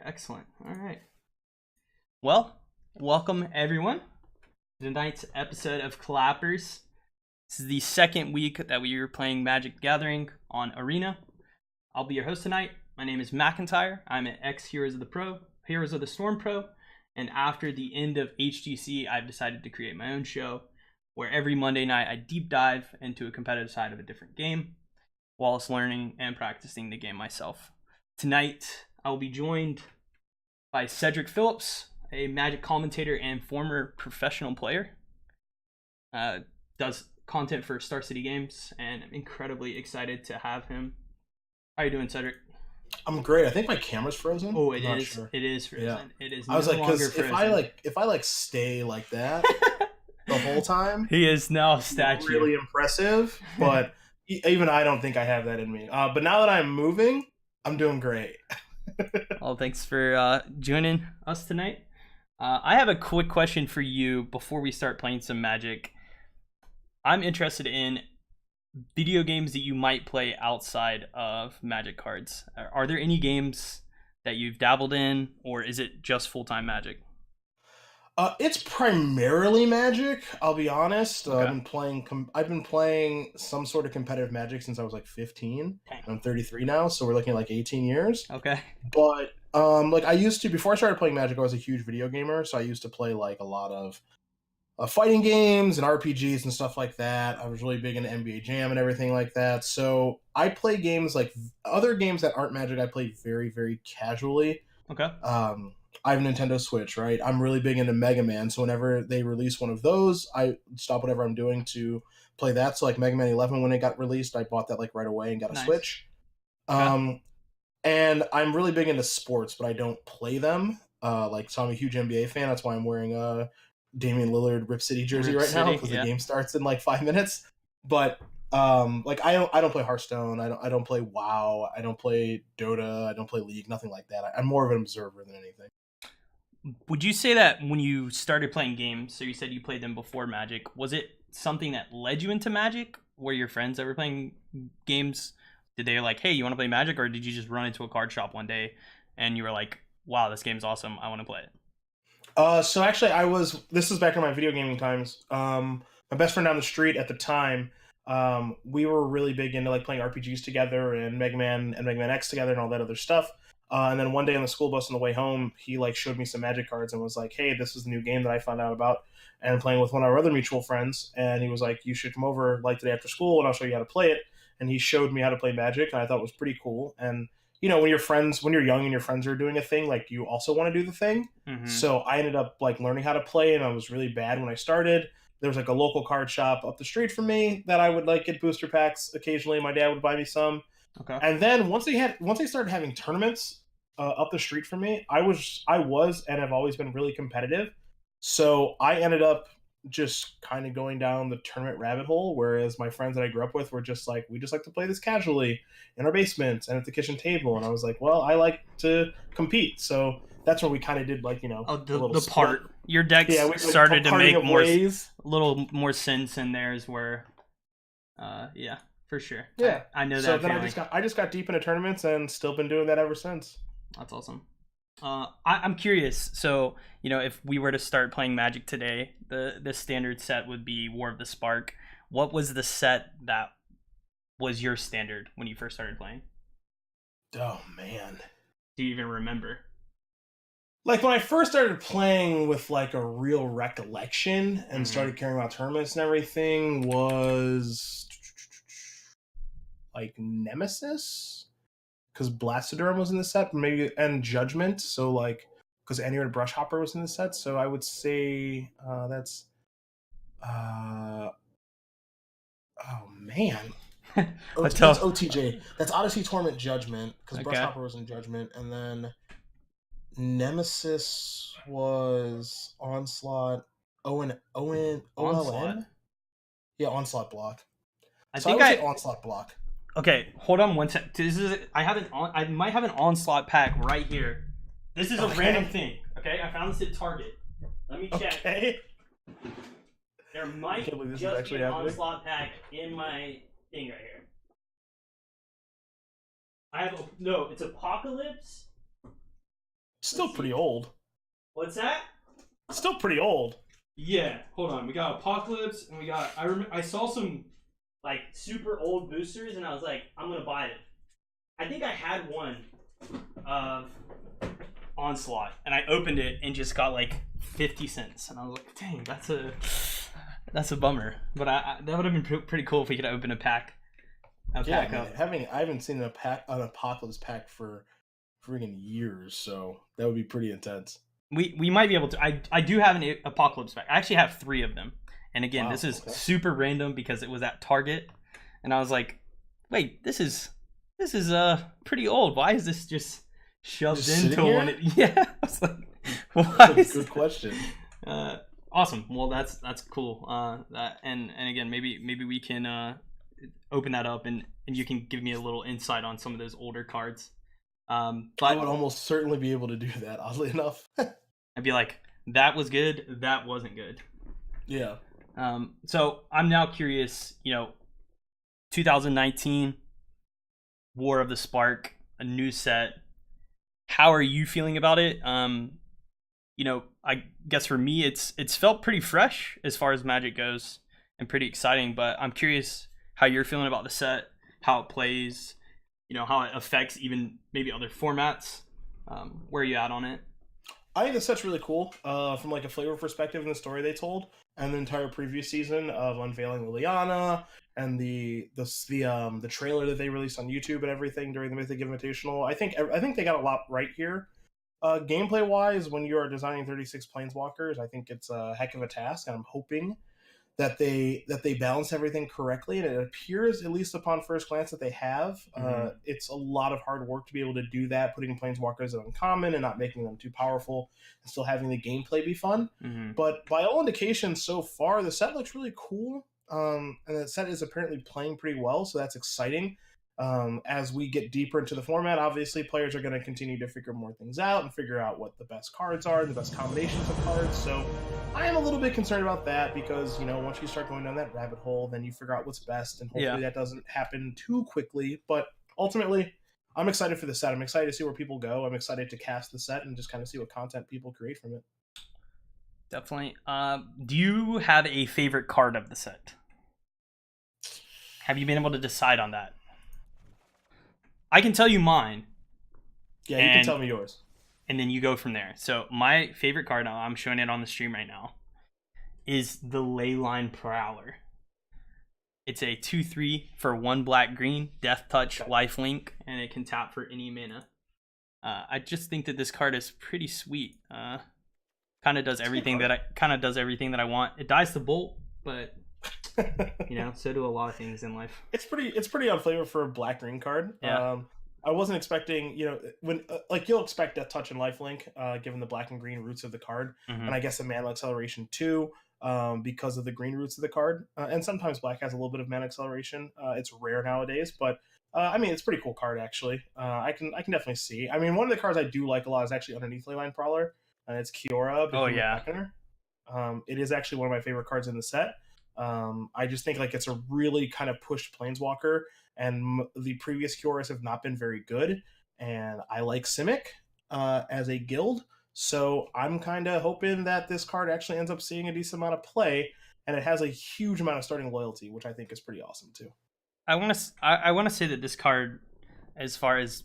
Excellent. All right. Well, welcome everyone to tonight's episode of Clappers. This is the second week that we are playing Magic the Gathering on Arena. I'll be your host tonight. My name is McIntyre. I'm an ex-Heroes of the Storm Pro, and after the end of HGC, I've decided to create my own show where every Monday night I deep dive into a competitive side of a different game whilst learning and practicing the game myself. Tonight, I will be joined by Cedric Phillips, a Magic commentator and former professional player. Does content for Star City Games, and I'm incredibly excited to have him. How are you doing, Cedric? I'm great. I think my camera's frozen. Oh, it is. Sure. It is frozen. Yeah. It is. I was like, because if I stay like that the whole time, he is now a statue. Really impressive, but even I don't think I have that in me. But now that I'm moving, I'm doing great. Well, thanks for joining us tonight. I have a quick question for you before we start playing some Magic. I'm interested in video games that you might play outside of Magic cards. Are there any games that you've dabbled in, or is it just full-time Magic? It's primarily Magic, I'll be honest. Okay. I've been playing some sort of competitive Magic since I was like 15. Okay. I'm 33 now, so we're looking at like 18 years. Okay. But I used to, before I started playing Magic, I was a huge video gamer, so I used to play like a lot of fighting games and RPGs and stuff like that. I was really big into NBA Jam and everything like that. So I play games like other games that aren't Magic. I play very, very casually. Okay. I have a Nintendo Switch, right? I'm really big into Mega Man. So whenever they release one of those, I stop whatever I'm doing to play that. So like Mega Man 11, when it got released, I bought that like right away and got a Switch. Okay. And I'm really big into sports, but I don't play them. So I'm a huge NBA fan. That's why I'm wearing Damian Lillard Rip City jersey now, because the game starts in like 5 minutes. But I don't play Hearthstone. I don't play WoW. I don't play Dota. I don't play League. Nothing like that. I'm more of an observer than anything. Would you say that when you started playing games, so you said you played them before Magic, was it something that led you into Magic? Were your friends that were playing games, did they like, hey, you want to play Magic, or did you just run into a card shop one day and you were like, wow, this game's awesome, I want to play it? So actually this was back in my video gaming times. My best friend down the street at the time, we were really big into like playing RPGs together and Mega Man and Mega Man X together and all that other stuff. And then one day on the school bus on the way home, he like showed me some Magic cards and was like, hey, this is the new game that I found out about and playing with one of our other mutual friends. And he was like, you should come over like today after school and I'll show you how to play it. And he showed me how to play Magic, and I thought it was pretty cool. And you know, when you're young and your friends are doing a thing, like you also want to do the thing. Mm-hmm. So I ended up like learning how to play, and I was really bad when I started. There was like a local card shop up the street from me that I would like get booster packs occasionally. My dad would buy me some. Okay. And then once they started having tournaments up the street from me, I was and have always been really competitive. So I ended up just kind of going down the tournament rabbit hole, whereas my friends that I grew up with were just like, we just like to play this casually in our basements and at the kitchen table. And I was like, well, I like to compete. So that's where we kind of did like, you know, the part. Your decks started to make a little more sense in theirs where, yeah, for sure. Yeah. I know that. So then I just got deep into tournaments and still been doing that ever since. That's awesome. I'm curious. So, you know, if we were to start playing Magic today, the standard set would be War of the Spark. What was the set that was your standard when you first started playing? Oh, man. Do you even remember? Like, when I first started playing with, like, a real recollection and started caring about tournaments and everything was, like, Nemesis? Because Blastoderm was in the set, maybe, and Judgment. So, like, because Anywhere Brush Hopper was in the set. So I would say that's... oh, man. That's OTJ. That's Odyssey, Torment, Judgment. Because Brush Hopper was in Judgment. And then Nemesis was Onslaught. OLM? Yeah, Onslaught block. I would say Onslaught block. Okay, hold on one sec. I might have an Onslaught pack right here. This is a random thing. Okay, I found this at Target. Let me check. Okay. There might just be an Onslaught pack in my thing right here. It's Apocalypse, Still pretty old. What's that? Still pretty old. Yeah, hold on. We got Apocalypse, and we got. I saw some like super old boosters, and I was like, I'm gonna buy it. I think I had one of Onslaught, and I opened it and just got like 50 cents, and I was like, dang, that's a bummer. But that would have been pretty cool if we could open a pack. Pack up. I haven't seen an Apocalypse pack for friggin' years, so that would be pretty intense. We might be able to. I do have an Apocalypse pack. I actually have 3 of them. And again, wow, this is super random because it was at Target, and I was like, wait, this is pretty old. Why is this just shoved into one? Yeah, I was like, why? That's a good question. Awesome. Well, that's cool. And again, maybe we can open that up and you can give me a little insight on some of those older cards. But I would almost certainly be able to do that, oddly enough. I'd be like, that was good, that wasn't good. Yeah. So I'm now curious, 2019, War of the Spark, a new set. How are you feeling about it? I guess for me, it's felt pretty fresh as far as Magic goes and pretty exciting, but I'm curious how you're feeling about the set, how it plays, how it affects even maybe other formats. Where are you at on it? I think the set's really cool from like a flavor perspective and the story they told, and the entire previous season of unveiling Liliana and the trailer that they released on YouTube and everything during the Mythic Invitational. I think they got a lot right here. Gameplay wise, when you are designing 36 Planeswalkers, I think it's a heck of a task, and I'm hoping that they balance everything correctly, and it appears, at least upon first glance, that they have. It's a lot of hard work to be able to do that, putting Planeswalkers at uncommon and not making them too powerful, and still having the gameplay be fun. But by all indications so far, the set looks really cool, and the set is apparently playing pretty well, so that's exciting. As we get deeper into the format, obviously players are going to continue to figure more things out and figure out what the best cards are and the best combinations of cards. So I am a little bit concerned about that because, once you start going down that rabbit hole, then you figure out what's best, and hopefully that doesn't happen too quickly. But ultimately, I'm excited for the set. I'm excited to see where people go. I'm excited to cast the set and just kind of see what content people create from it. Definitely. Do you have a favorite card of the set? Have you been able to decide on that? I can tell you mine. Yeah, you can tell me yours. And then you go from there. So my favorite card, I'm showing it on the stream right now, is the Leyline Prowler. It's a 2/3 for 1 black-green, Death Touch, Lifelink, and it can tap for any mana. I just think that this card is pretty sweet. Kind of does everything that I want. It dies to Bolt, but so do a lot of things in life. It's pretty on flavor for a black green card. Yeah. I wasn't expecting, when you'll expect Death Touch and Lifelink, given the black and green roots of the card, and I guess a mana acceleration too, because of the green roots of the card. And sometimes black has a little bit of mana acceleration. It's rare nowadays, but it's a pretty cool card actually. I can definitely see. One of the cards I do like a lot is actually underneath Leyline Prowler, and it's Kiora. Oh yeah. It is actually one of my favorite cards in the set. I just think it's a really kind of pushed Planeswalker, and the previous Kioras have not been very good, and I like Simic as a guild, so I'm kind of hoping that this card actually ends up seeing a decent amount of play, and it has a huge amount of starting loyalty, which I think is pretty awesome too. I want to say that this card, as far as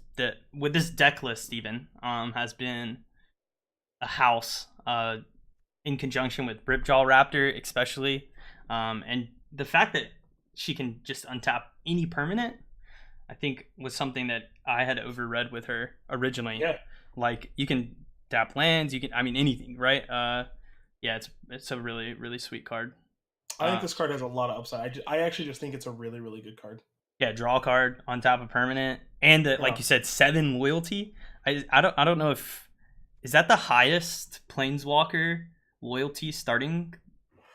with this deck list even, has been a house in conjunction with Ripjaw Raptor especially. And the fact that she can just untap any permanent, I think, was something that I had overread with her originally. Yeah. Like, you can tap lands, you can, anything, right? It's a really, really sweet card. I think this card has a lot of upside. I actually just think it's a really, really good card. Yeah, draw a card, untap a permanent, and like you said, 7 loyalty. I don't know if is that the highest Planeswalker loyalty starting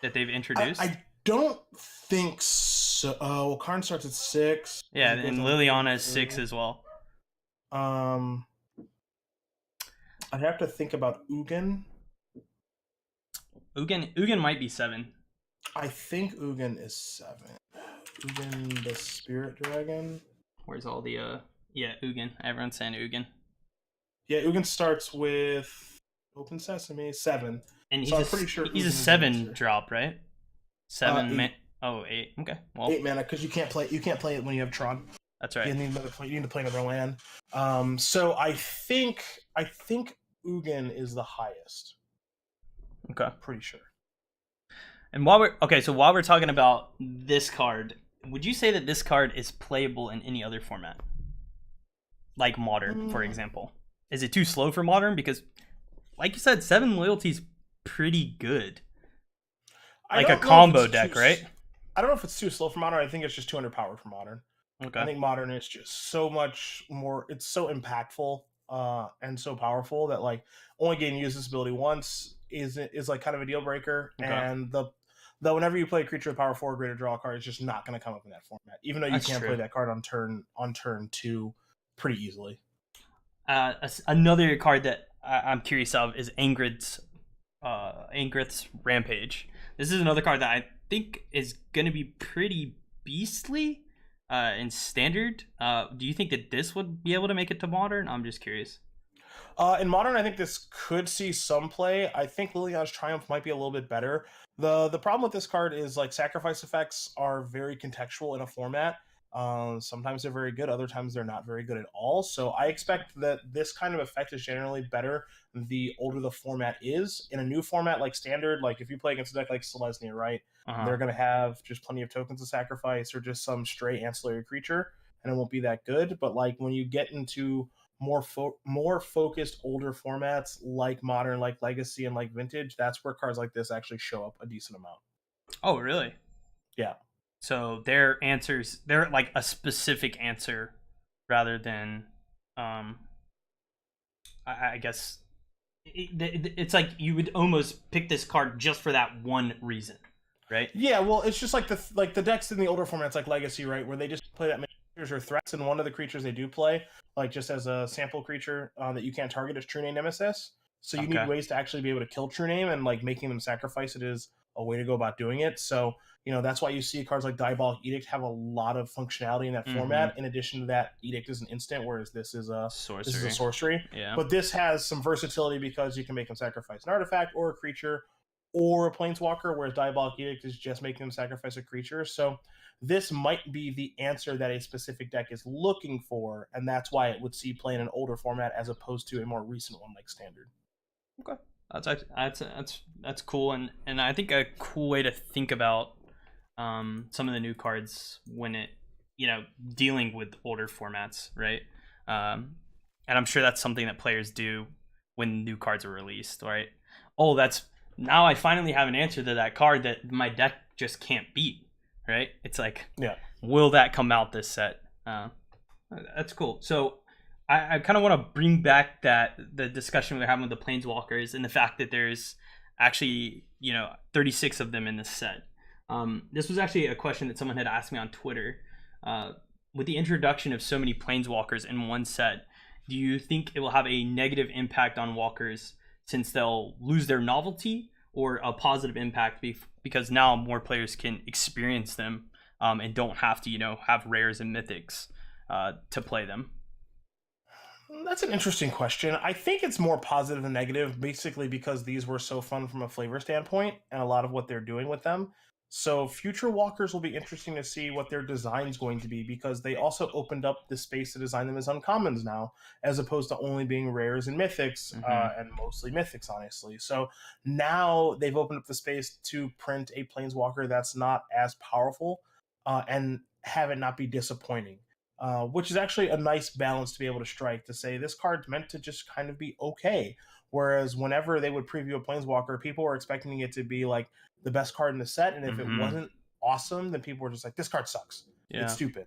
that they've introduced. I don't think so. Well, Karn starts at 6. Yeah, and Liliana is 6 as well. I'd have to think about Ugin. Ugin might be 7. I think Ugin is 7. Ugin the Spirit Dragon. Where's all the Ugin? Everyone's saying Ugin. Yeah, Ugin starts with Open Sesame 7. And So I'm pretty sure he's a Ugin is the 7 answer. drop, right? 7 8. Oh, 8. Okay, well, 8 mana, because you can't play it when you have Tron. that's right. You need to play another land. So I think Ugin is the highest. Okay. Pretty sure. And while we're talking about this card, would you say that this card is playable in any other format? Like Modern, for example. Is it too slow for Modern? Because, like you said, 7 loyalty is pretty good. Like a combo deck, right? I don't know if it's too slow for Modern. I think it's just too underpowered for Modern. Okay. I think Modern is just so much more. It's so impactful and so powerful that like only getting to use this ability once is like kind of a deal breaker. Okay. And though whenever you play a creature with power 4 or greater, draw a card, it's just not going to come up in that format. Even though you can play that card on turn 2 pretty easily. Another card that I'm curious of is Angrid's Rampage. This is another card that I think is going to be pretty beastly in Standard. Do you think that this would be able to make it to Modern? I'm just curious. In Modern, I think this could see some play. I think Liliana's Triumph might be a little bit better. The problem with this card is like sacrifice effects are very contextual in a format. Sometimes they're very good, other times they're not very good at all. So I expect that this kind of effect is generally better the older the format is. In a new format like Standard, like if you play against a deck like Selesnya, right, they're going to have just plenty of tokens to sacrifice or just some stray ancillary creature, and it won't be that good. But like when you get into more focused older formats like Modern, like Legacy, and like Vintage, that's where cards like this actually show up a decent amount. Oh, really? Yeah. So they're like a specific answer rather than, I guess, it's like you would almost pick this card just for that one reason, right? Yeah, well, it's just like the decks in the older formats like Legacy, right, where they just play that many creatures or threats, and one of the creatures they do play, like just as a sample creature that you can't target, is True Name Nemesis. So you need ways to actually be able to kill True Name, and like making them sacrifice it is a way to go about doing it. So that's why you see cards like Diabolic Edict have a lot of functionality in that format. In addition to that, Edict is an instant, whereas this is a sorcery. Yeah. But this has some versatility because you can make them sacrifice an artifact or a creature or a planeswalker, whereas Diabolic Edict is just making them sacrifice a creature. So this might be the answer that a specific deck is looking for, and that's why it would see play in an older format as opposed to a more recent one like Standard. Okay, that's cool, and I think a cool way to think about some of the new cards when it dealing with older formats, right? And I'm sure that's something that players do when new cards are released, right? Oh, now I finally have an answer to that card that my deck just can't beat, right? It's like, will that come out this set? That's cool. So I kind of want to bring back the discussion we were having with the Planeswalkers and the fact that there's actually 36 of them in this set. This was actually a question that someone had asked me on Twitter. With the introduction of so many Planeswalkers in one set, do you think it will have a negative impact on walkers since they'll lose their novelty, or a positive impact because now more players can experience them and don't have to have rares and mythics to play them? That's an interesting question. I think it's more positive than negative, basically because these were so fun from a flavor standpoint and a lot of what they're doing with them. So future walkers will be interesting to see what their design's going to be, because they also opened up the space to design them as uncommons now, as opposed to only being rares and mythics, and mostly mythics, honestly. So now they've opened up the space to print a planeswalker that's not as powerful and have it not be disappointing. Which is actually a nice balance to be able to strike, to say this card's meant to just kind of be okay. Whereas whenever they would preview a Planeswalker, people were expecting it to be like the best card in the set, and if it wasn't awesome, then people were just like, this card sucks. Yeah. It's stupid.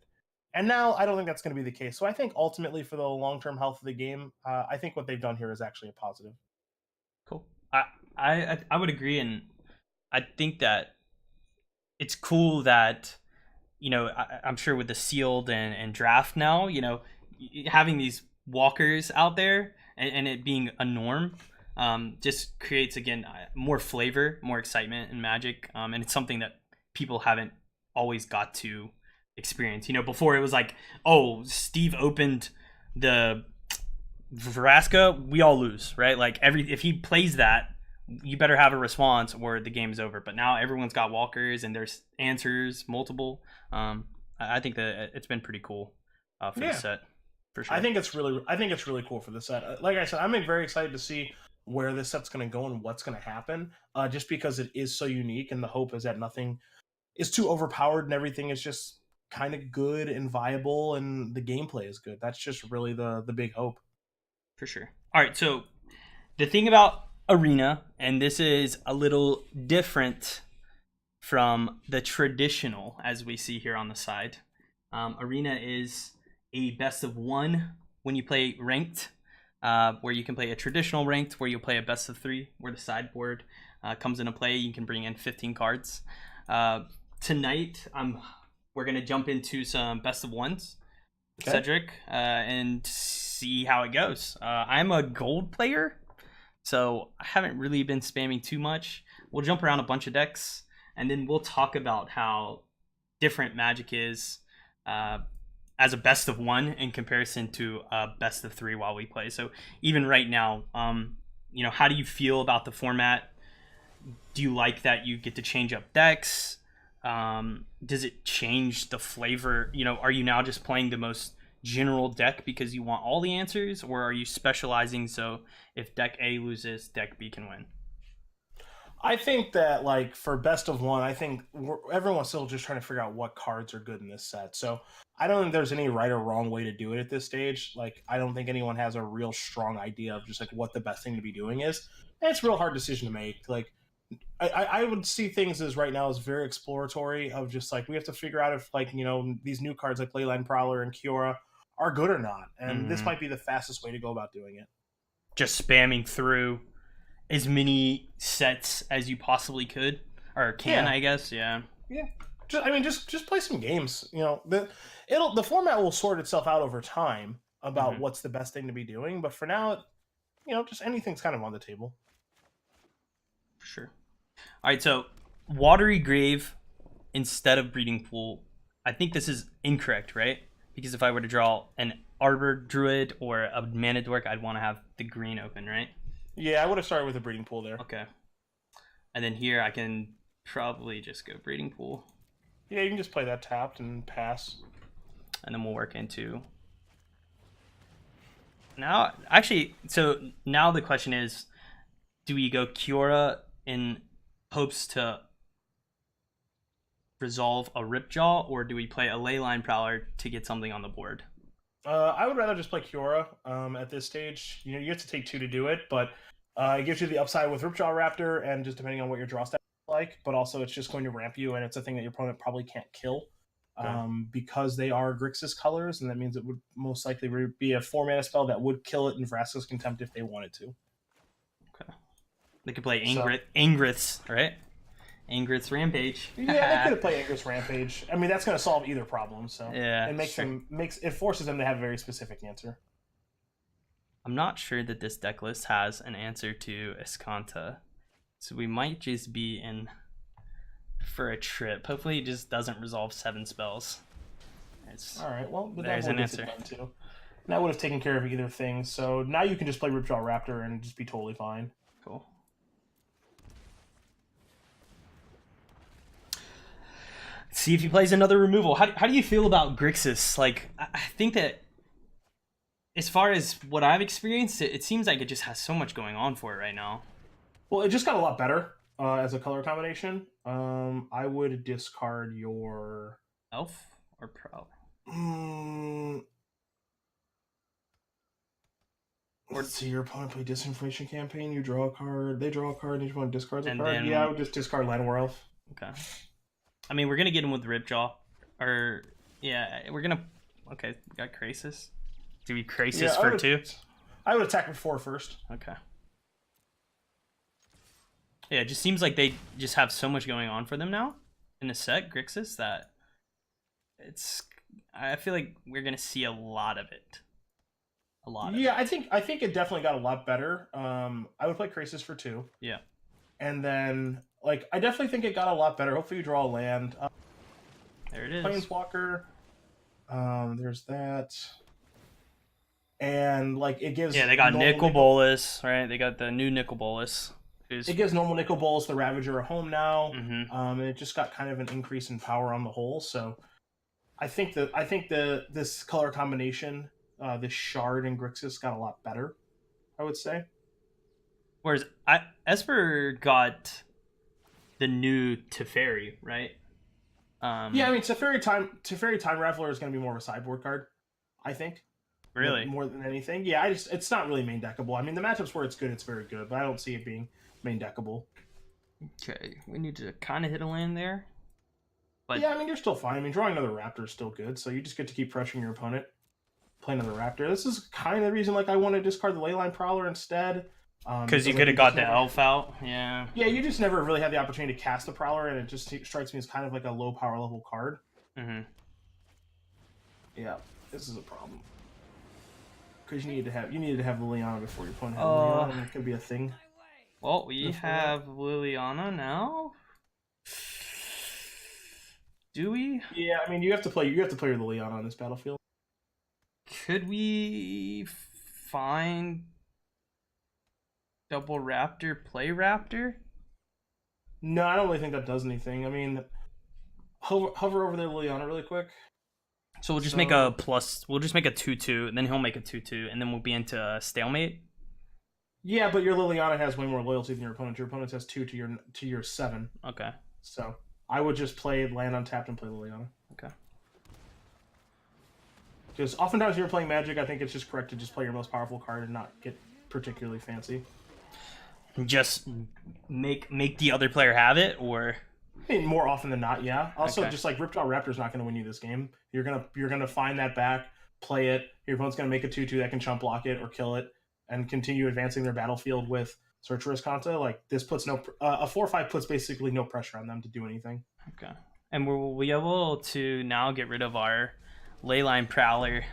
And now I don't think that's going to be the case. So I think ultimately for the long-term health of the game, I think what they've done here is actually a positive. Cool. I would agree, and I think that it's cool that I'm sure with the sealed and draft now, having these walkers out there and it being a norm just creates, again, more flavor, more excitement in Magic. And it's something that people haven't always got to experience. Before it was like, oh, Steve opened the Vraska, we all lose, right? Like if he plays that, you better have a response or the game's over. But now everyone's got walkers and there's answers multiple. I think that it's been pretty cool for the set, for sure. I think it's really cool for the set. Like I said, I'm very excited to see where this set's going to go and what's going to happen. Just because it is so unique, and the hope is that nothing is too overpowered and everything is just kind of good and viable, and the gameplay is good. That's just really the big hope. For sure. All right, so the thing about Arena, and this is a little different from the traditional as we see here on the side. Arena is a best of one when you play ranked, where you can play a traditional ranked where you play a best of three, where the sideboard comes into play. You can bring in 15 cards. Tonight, we're going to jump into some best of ones, okay. Cedric, and see how it goes. I'm a gold player, so I haven't really been spamming too much. We'll jump around a bunch of decks, and then we'll talk about how different Magic is as a best of one in comparison to a best of three while we play. So even right now, how do you feel about the format? Do you like that you get to change up decks? Does it change the flavor? Are you now just playing the most general deck because you want all the answers, or are you specializing so if deck A loses, deck B can win? I think that, like, for best of one, I think everyone's still just trying to figure out what cards are good in this set. So I don't think there's any right or wrong way to do it at this stage. Like, I don't think anyone has a real strong idea of just like what the best thing to be doing is. And it's a real hard decision to make. Like, I would see things as right now as very exploratory of just like we have to figure out if these new cards like Leyline Prowler and Kiora are good or not. And this might be the fastest way to go about doing it. Just spamming through as many sets as you possibly could or can, I guess. Yeah. Just play some games. The format will sort itself out over time about what's the best thing to be doing. But for now, just anything's kind of on the table. For sure. All right, so Watery Grave instead of Breeding Pool. I think this is incorrect, right? Because if I were to draw an Arbor Druid or a Mana Dork, I'd want to have the green open, right? Yeah, I would have started with a Breeding Pool there. Okay. And then here I can probably just go Breeding Pool. Yeah, you can just play that tapped and pass. And then we'll work into... Now, actually, so now the question is, do we go Kiora in hopes to resolve a Ripjaw, or do we play a Leyline Prowler to get something on the board? I would rather just play Kiora at this stage. You have to take 2 to do it, but it gives you the upside with Ripjaw Raptor, and just depending on what your draw stat is like, but also it's just going to ramp you, and it's a thing that your opponent probably can't kill because they are Grixis colors, and that means it would most likely be a 4-mana spell that would kill it in Vraska's Contempt if they wanted to. Okay. They could play Angrith's, right? Angrith's Rampage. Yeah, they could play Angrith's Rampage. I mean, that's going to solve either problem. So yeah, it forces them to have a very specific answer. I'm not sure that this deck list has an answer to Escanta, so we might just be in for a trip. Hopefully, it just doesn't resolve 7 spells. All right. Well, there's an answer. Too. And that would have taken care of either thing. So now you can just play Ripjaw Raptor and just be totally fine. Cool. See if he plays another removal. How do you feel about Grixis? Like, I think that as far as what I've experienced, it seems like it just has so much going on for it right now. Well, it just got a lot better as a color combination. I would discard your... Elf or Prowler? Let's see, your opponent play Disinformation Campaign, you draw a card, they draw a card, and each one discards a card. Then... Yeah, I would just discard Llanowar Elf. Okay. I mean, we're going to get him with Ripjaw. Or, yeah, we're going to... Okay, we got Krasis. Do we Krasis for 2? I would attack with 4 first. Okay. Yeah, it just seems like they just have so much going on for them now in the set, Grixis, that it's... I feel like we're going to see a lot of it. A lot of it. I think it definitely got a lot better. I would play Krasis for 2. Yeah. And then... Like, I definitely think it got a lot better. Hopefully you draw a land. There it is. Planeswalker. There's that. and like it gives they got Nicol Bolas, right? They got the new Nicol Bolas. It gives normal Nicol Bolas the Ravager a home now. Mm-hmm. And it just got kind of an increase in power on the whole. So I think this color combination, this Shard and Grixis got a lot better, I would say. Whereas Esper got the new Teferi, right? Yeah, I mean Teferi Time Raveler is going to be more of a sideboard card, I think. Really? More than anything. Yeah, it's not really main deckable. I mean, the matchups where it's good, it's very good, but I don't see it being main deckable. Okay, we need to kind of hit a land there. But yeah, I mean, you're still fine. I mean, drawing another Raptor is still good, so you just get to keep pressuring your opponent. Play another Raptor. This is kind of the reason like I want to discard the Leyline Prowler instead. Because you could have got the Elf out. Yeah. Yeah, you just never really had the opportunity to cast the Prowler, and it just strikes me as kind of like a low power level card. Mm-hmm. Yeah, this is a problem. Because you needed to have Liliana before your opponent had Liliana, and it could be a thing. Well, we have Liliana now. Do we? Yeah, I mean you have to play your Liliana on this battlefield. Could we find double Raptor, play Raptor? No, I don't really think that does anything. I mean, hover over there, Liliana, really quick. So we'll just make a plus. We'll just make a 2/2, and then he'll make a 2/2, and then we'll be into a stalemate. Yeah, but your Liliana has way more loyalty than your opponent. Your opponent has 2 to your 7. Okay. So I would just play land untapped and play Liliana. Okay. Because oftentimes you're playing Magic, I think it's just correct to just play your most powerful card and not get particularly fancy. Just make the other player have it, or I mean, more often than not, yeah. Also, okay. just like Ripjaw Raptor's not going to win you this game. You're gonna find that back, play it. Your opponent's going to make a 2/2 that can chump block it or kill it, and continue advancing their battlefield with Sorcerer's Kanta. Like this puts a 4/5 puts basically no pressure on them to do anything. Okay, and we'll be able to now get rid of our Leyline Prowler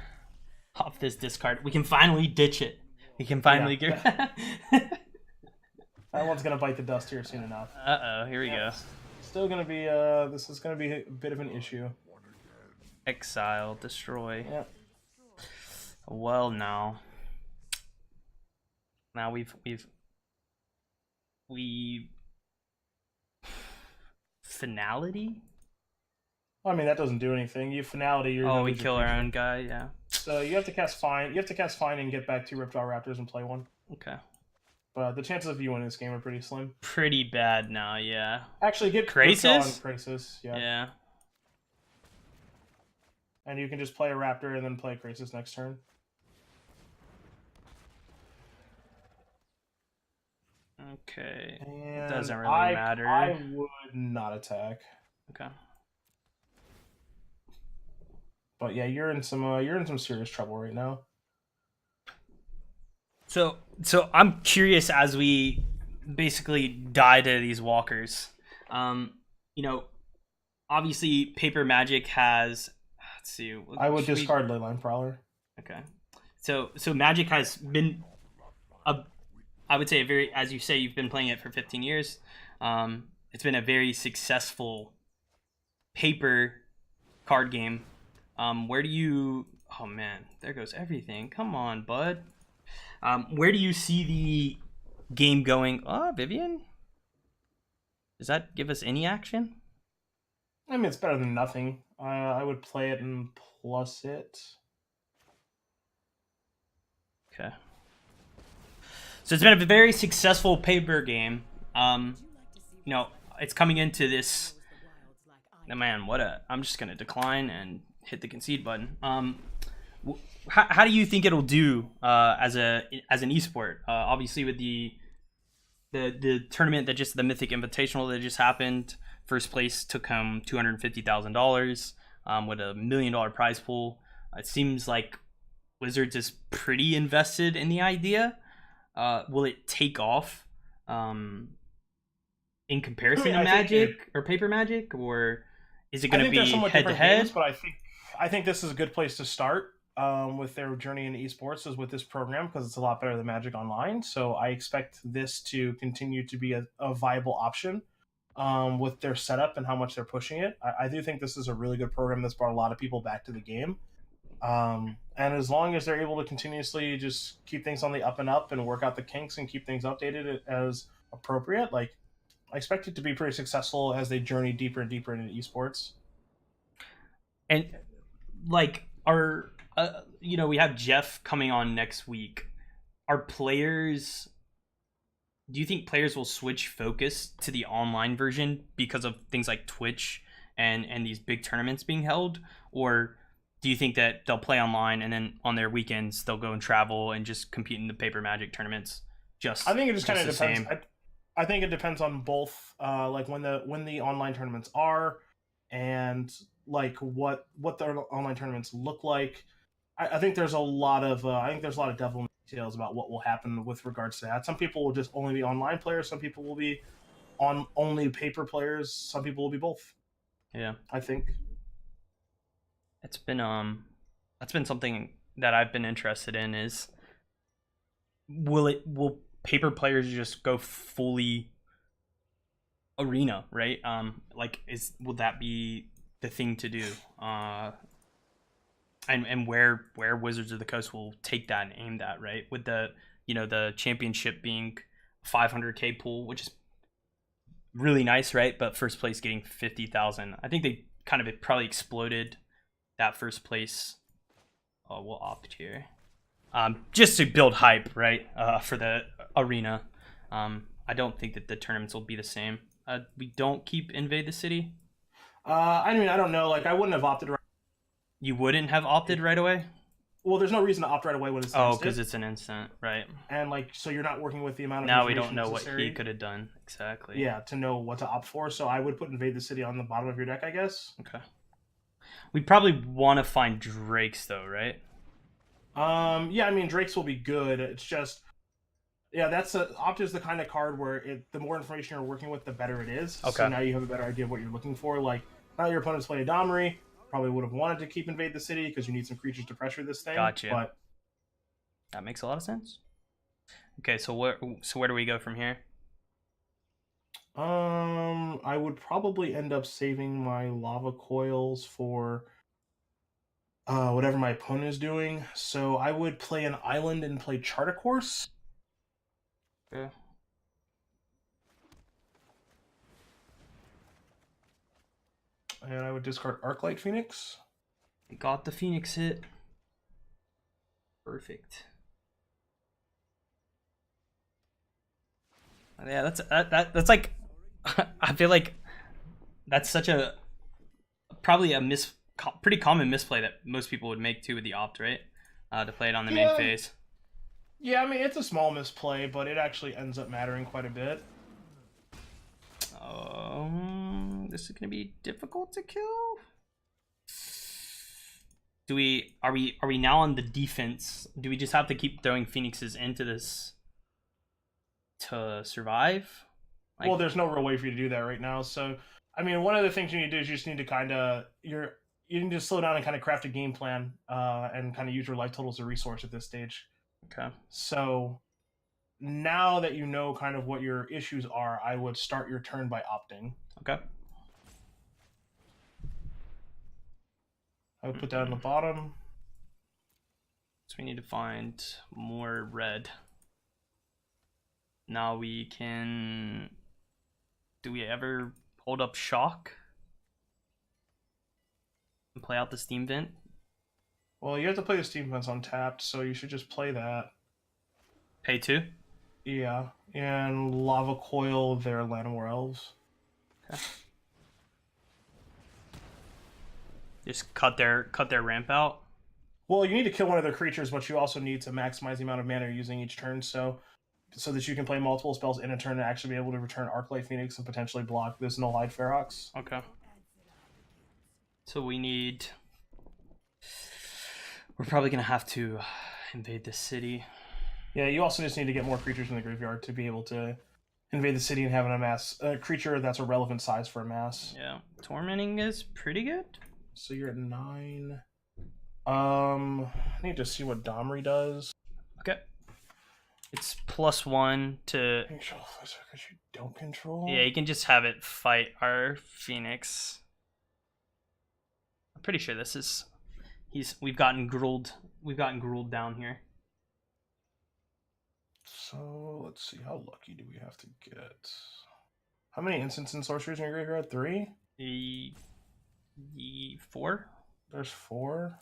off this discard. We can finally ditch it. We can finally get. That one's gonna bite the dust here soon enough. Here we go. Still gonna be this is gonna be a bit of an issue. Exile, destroy. Yeah. Well, now we've finality. Well, I mean that doesn't do anything. You finality. We kill our own guy. Yeah. So you have to cast Fine. You have to cast Fine and get back 2 Ripjaw Raptors and play one. Okay. But the chances of you winning this game are pretty slim. Pretty bad now, yeah. Actually, get Krasis. Yeah. And you can just play a Raptor and then play Krasis next turn. Okay. And doesn't really matter. I would not attack. Okay. But yeah, you're in some serious trouble right now. So I'm curious as we basically die to these walkers. Obviously Paper Magic has. Let's see. I would discard Leyline Prowler. Okay. So Magic has been I would say as you say, you've been playing it for 15 years. It's been a very successful paper card game. Where do you? Oh man, there goes everything. Come on, bud. Where do you see the game going? Oh, Vivian? Does that give us any action? I mean, it's better than nothing. I would play it and plus it. Okay. So it's been a very successful paper game. It's coming into this. Man, I'm just gonna decline and hit the concede button. How do you think it'll do as an esport? Obviously, with the tournament the Mythic Invitational that just happened, first place took home $250,000 with $1 million prize pool. It seems like Wizards is pretty invested in the idea. Will it take off in comparison to Magic or Paper Magic, or is it going to be head to head? But I think this is a good place to start. With their journey into esports is with this program because it's a lot better than Magic Online. So I expect this to continue to be a viable option with their setup and how much they're pushing it. I do think this is a really good program that's brought a lot of people back to the game. And as long as they're able to continuously just keep things on the up and up and work out the kinks and keep things updated as appropriate, like I expect it to be pretty successful as they journey deeper and deeper into esports. And like, our we have Jeff coming on next week. Are players? Do you think players will switch focus to the online version because of things like Twitch and these big tournaments being held, or do you think that they'll play online and then on their weekends they'll go and travel and just compete in the Paper Magic tournaments? I think it just kind of depends. Same. I think it depends on both, like when the online tournaments are, and like what the online tournaments look like. I think there's a lot of devil in the details about what will happen with regards to that. Some people will just only be online players. Some people will be on only paper players. Some people will be both. Yeah, I think it's been that's been something that I've been interested in. Is will paper players just go fully arena, right? Like, will that be the thing to do? And where Wizards of the Coast will take that and aim that, right? With the the championship being 500K pool, which is really nice, right? But first place getting 50,000. I think they kind of probably exploded that first place. Oh, we'll opt here, just to build hype, right? For the arena. I don't think that the tournaments will be the same. We don't keep Invade the City. I mean, I don't know. Like, I wouldn't have opted. You wouldn't have opted right away? Well, there's no reason to opt right away when it's instant. Oh, because it's an instant, right? And like, so you're not working with the amount of now we don't know necessary. What he could have done exactly. Yeah, to know what to opt for. So I would put Invade the City on the bottom of your deck, I guess. Okay. We'd probably want to find Drakes though, right? Yeah, I mean Drakes will be good. It's just, yeah, opt is the kind of card where the more information you're working with, the better it is. Okay. So now you have a better idea of what you're looking for. Like, now your opponent's playing a Domri. Probably would have wanted to keep Invade the City because you need some creatures to pressure this thing. Gotcha. But that makes a lot of sense. Okay, so where do we go from here? I would probably end up saving my lava coils for whatever my opponent is doing. So I would play an island and play Charter Course. Yeah. And I would discard Arclight Phoenix. Got the Phoenix hit. Perfect. Yeah, that's like, I feel like that's such a probably a pretty common misplay that most people would make too with the opt, right? To play it on the main phase. Yeah, I mean it's a small misplay, but it actually ends up mattering quite a bit. This is gonna be difficult to kill. Are we now on the defense? Do we just have to keep throwing Phoenixes into this to survive? Well, there's no real way for you to do that right now. So, I mean, one of the things you need to do is you just need to kind of you need to slow down and kind of craft a game plan, and kind of use your life total as a resource at this stage. Okay. So now that you know kind of what your issues are, I would start your turn by opting. Okay. I would put that on the bottom. So we need to find more red. Now we can... Do we ever hold up Shock? And play out the Steam Vent? Well, you have to play the Steam Vents untapped, so you should just play that. Pay 2? Yeah, and Lava Coil their Llanowar Elves. Okay. Just cut their ramp out? Well, you need to kill one of their creatures, but you also need to maximize the amount of mana you're using each turn, so that you can play multiple spells in a turn and actually be able to return Arclight Phoenix and potentially block this Null-Eyed Ferox. Okay. So we need... We're probably going to have to invade the city. Yeah, you also just need to get more creatures in the graveyard to be able to invade the city and have an amass a creature that's a relevant size for a mass. Yeah, Tormenting is pretty good. So you're at 9. I need to see what Domri does. Okay. It's +1 to... Because you don't control? Yeah, you can just have it fight our Phoenix. I'm pretty sure this is we've gotten grilled down here. So let's see, how lucky do we have to get? How many instants and sorceries in your graveyard? 3? 4. There's 4.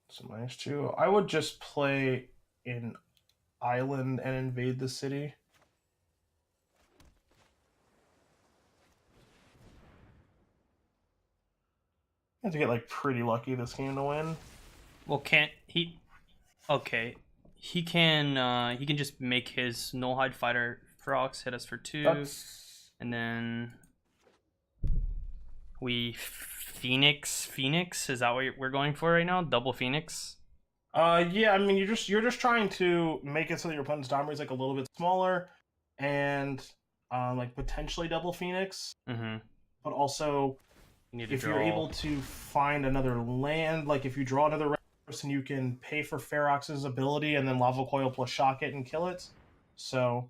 So -2. I would just play an island and invade the city. You have to get like pretty lucky this game to win. Well, can't he? Okay, he can just make his Nullhide Fighter Frogs hit us for 2, and then we Phoenix. Is that what we're going for right now? Double Phoenix. Yeah. I mean, you're just trying to make it so that your opponent's Domri is like a little bit smaller, and like potentially double Phoenix. Mm-hmm. But also, if you're able to find another land, like if you draw another person, you can pay for Ferox's ability and then Lava Coil plus shock it and kill it. So.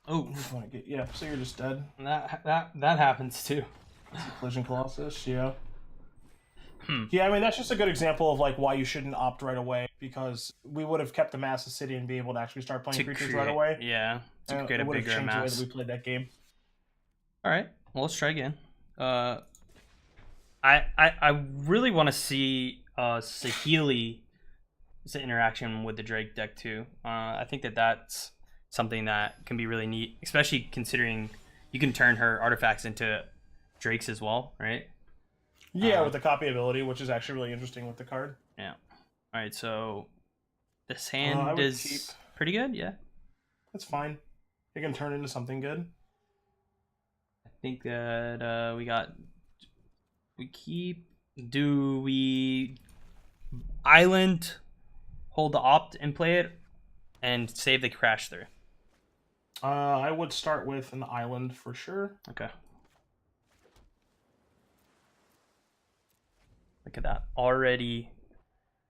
Oh, yeah. So you're just dead. That happens too. Collision Colossus, yeah. Yeah, I mean that's just a good example of like why you shouldn't opt right away, because we would have kept the mass of city and be able to actually start playing creatures right away. Yeah, to create a bigger mass. The way that we played that game. All right, well let's try again. I really want to see Saheeli's interaction with the Drake deck too. I think that's something that can be really neat, especially considering you can turn her artifacts into Drakes as well, right? Yeah, with the copy ability, which is actually really interesting with the card. Yeah. All right, so this hand is pretty good, yeah. That's fine. It can turn into something good. I think that do we island, hold the opt and play it, and save the crash through? I would start with an island for sure. Okay. Look at that. Already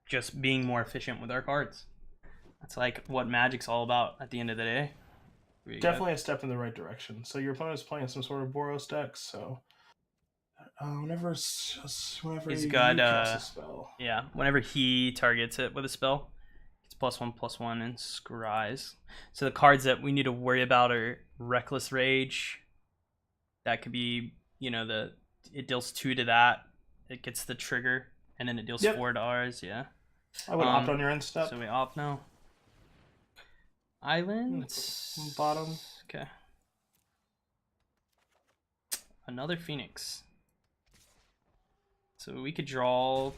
just being more efficient with our cards. That's like what Magic's all about at the end of the day. Definitely a step in the right direction. So your opponent is playing some sort of Boros deck, so whenever he's he got casts a spell. Yeah, whenever he targets it with a spell, it's +1/+1 and Scries. So the cards that we need to worry about are Reckless Rage. That could be, it deals 2 to that. It gets the trigger, and then it deals 4 to ours, yeah. I would opt on your end step. So we opt now. Island. Bottom. Okay. Another Phoenix. So we could draw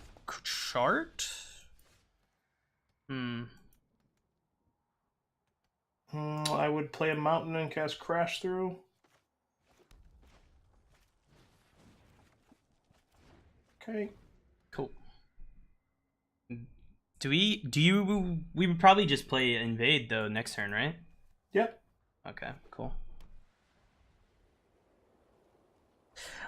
chart. I would play a mountain and cast Crash Through. Okay. Cool. We would probably just play Invade though next turn, right? Yep. Okay, cool.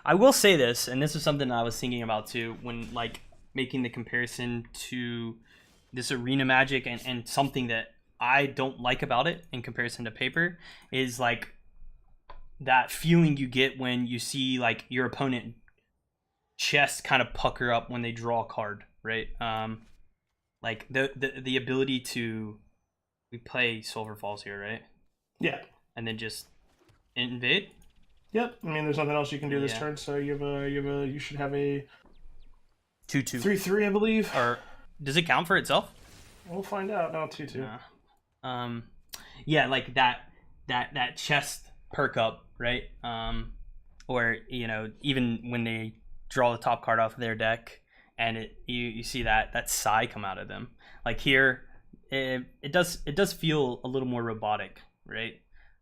I will say this, and this is something I was thinking about too when like making the comparison to this Arena Magic and something that I don't like about it in comparison to paper is like that feeling you get when you see like your opponent chest kind of pucker up when they draw a card, right? Like the ability to, we play Silver Falls here, right? Yeah. And then just invade. Yep. I mean, there's nothing else you can do this turn, so you should have a 2/2 3/3, I believe. Or does it count for itself? We'll find out. No, 2/2. Yeah, like that chest perk up, right? Or even when they draw the top card off of their deck, and you see that sigh come out of them. Like here, it does feel a little more robotic, right?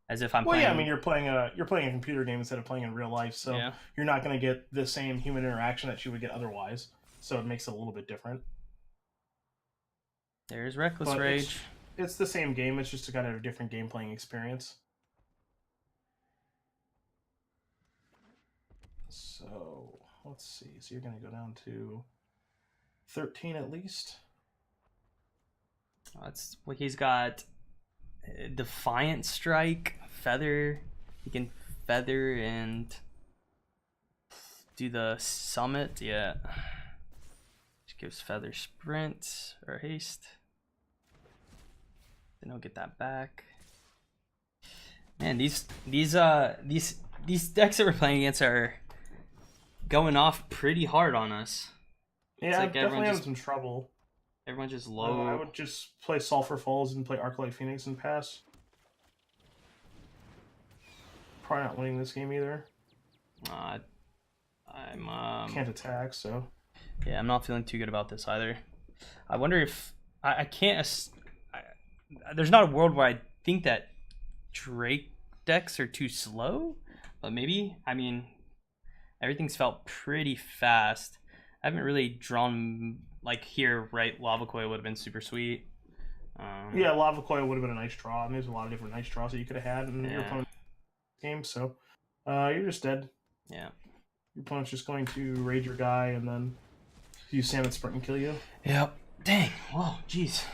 As if I'm playing. Yeah, I mean you're playing a computer game instead of playing in real life, so you're not going to get the same human interaction that you would get otherwise. So it makes it a little bit different. There's Reckless Rage. It's the same game. It's just a kind of different game playing experience. So let's see. So you're going to go down to 13 at least. That's what he's got. Defiant Strike, Feather. He can Feather and do the summit. Yeah. Just gives Feather sprint or haste. Then he'll get that back. Man, these decks that we're playing against are going off pretty hard on us. Yeah, like definitely having some trouble. Everyone's just low. I would just play Sulphur Falls and play Arclight Phoenix and pass. Probably not winning this game either. I'm can't attack, so yeah, I'm not feeling too good about this either. I wonder if I can't. There's not a world where I think that Drake decks are too slow, but maybe. I mean, everything's felt pretty fast. I haven't really drawn like here, right? Lava Coil would have been super sweet. Yeah, Lava Coil would have been a nice draw. And there's a lot of different nice draws that you could have had in your opponent's game. So you're just dead. Yeah. Your opponent's just going to raid your guy and then use Salmon Sprint and kill you. Yep. Dang. Whoa. Jeez.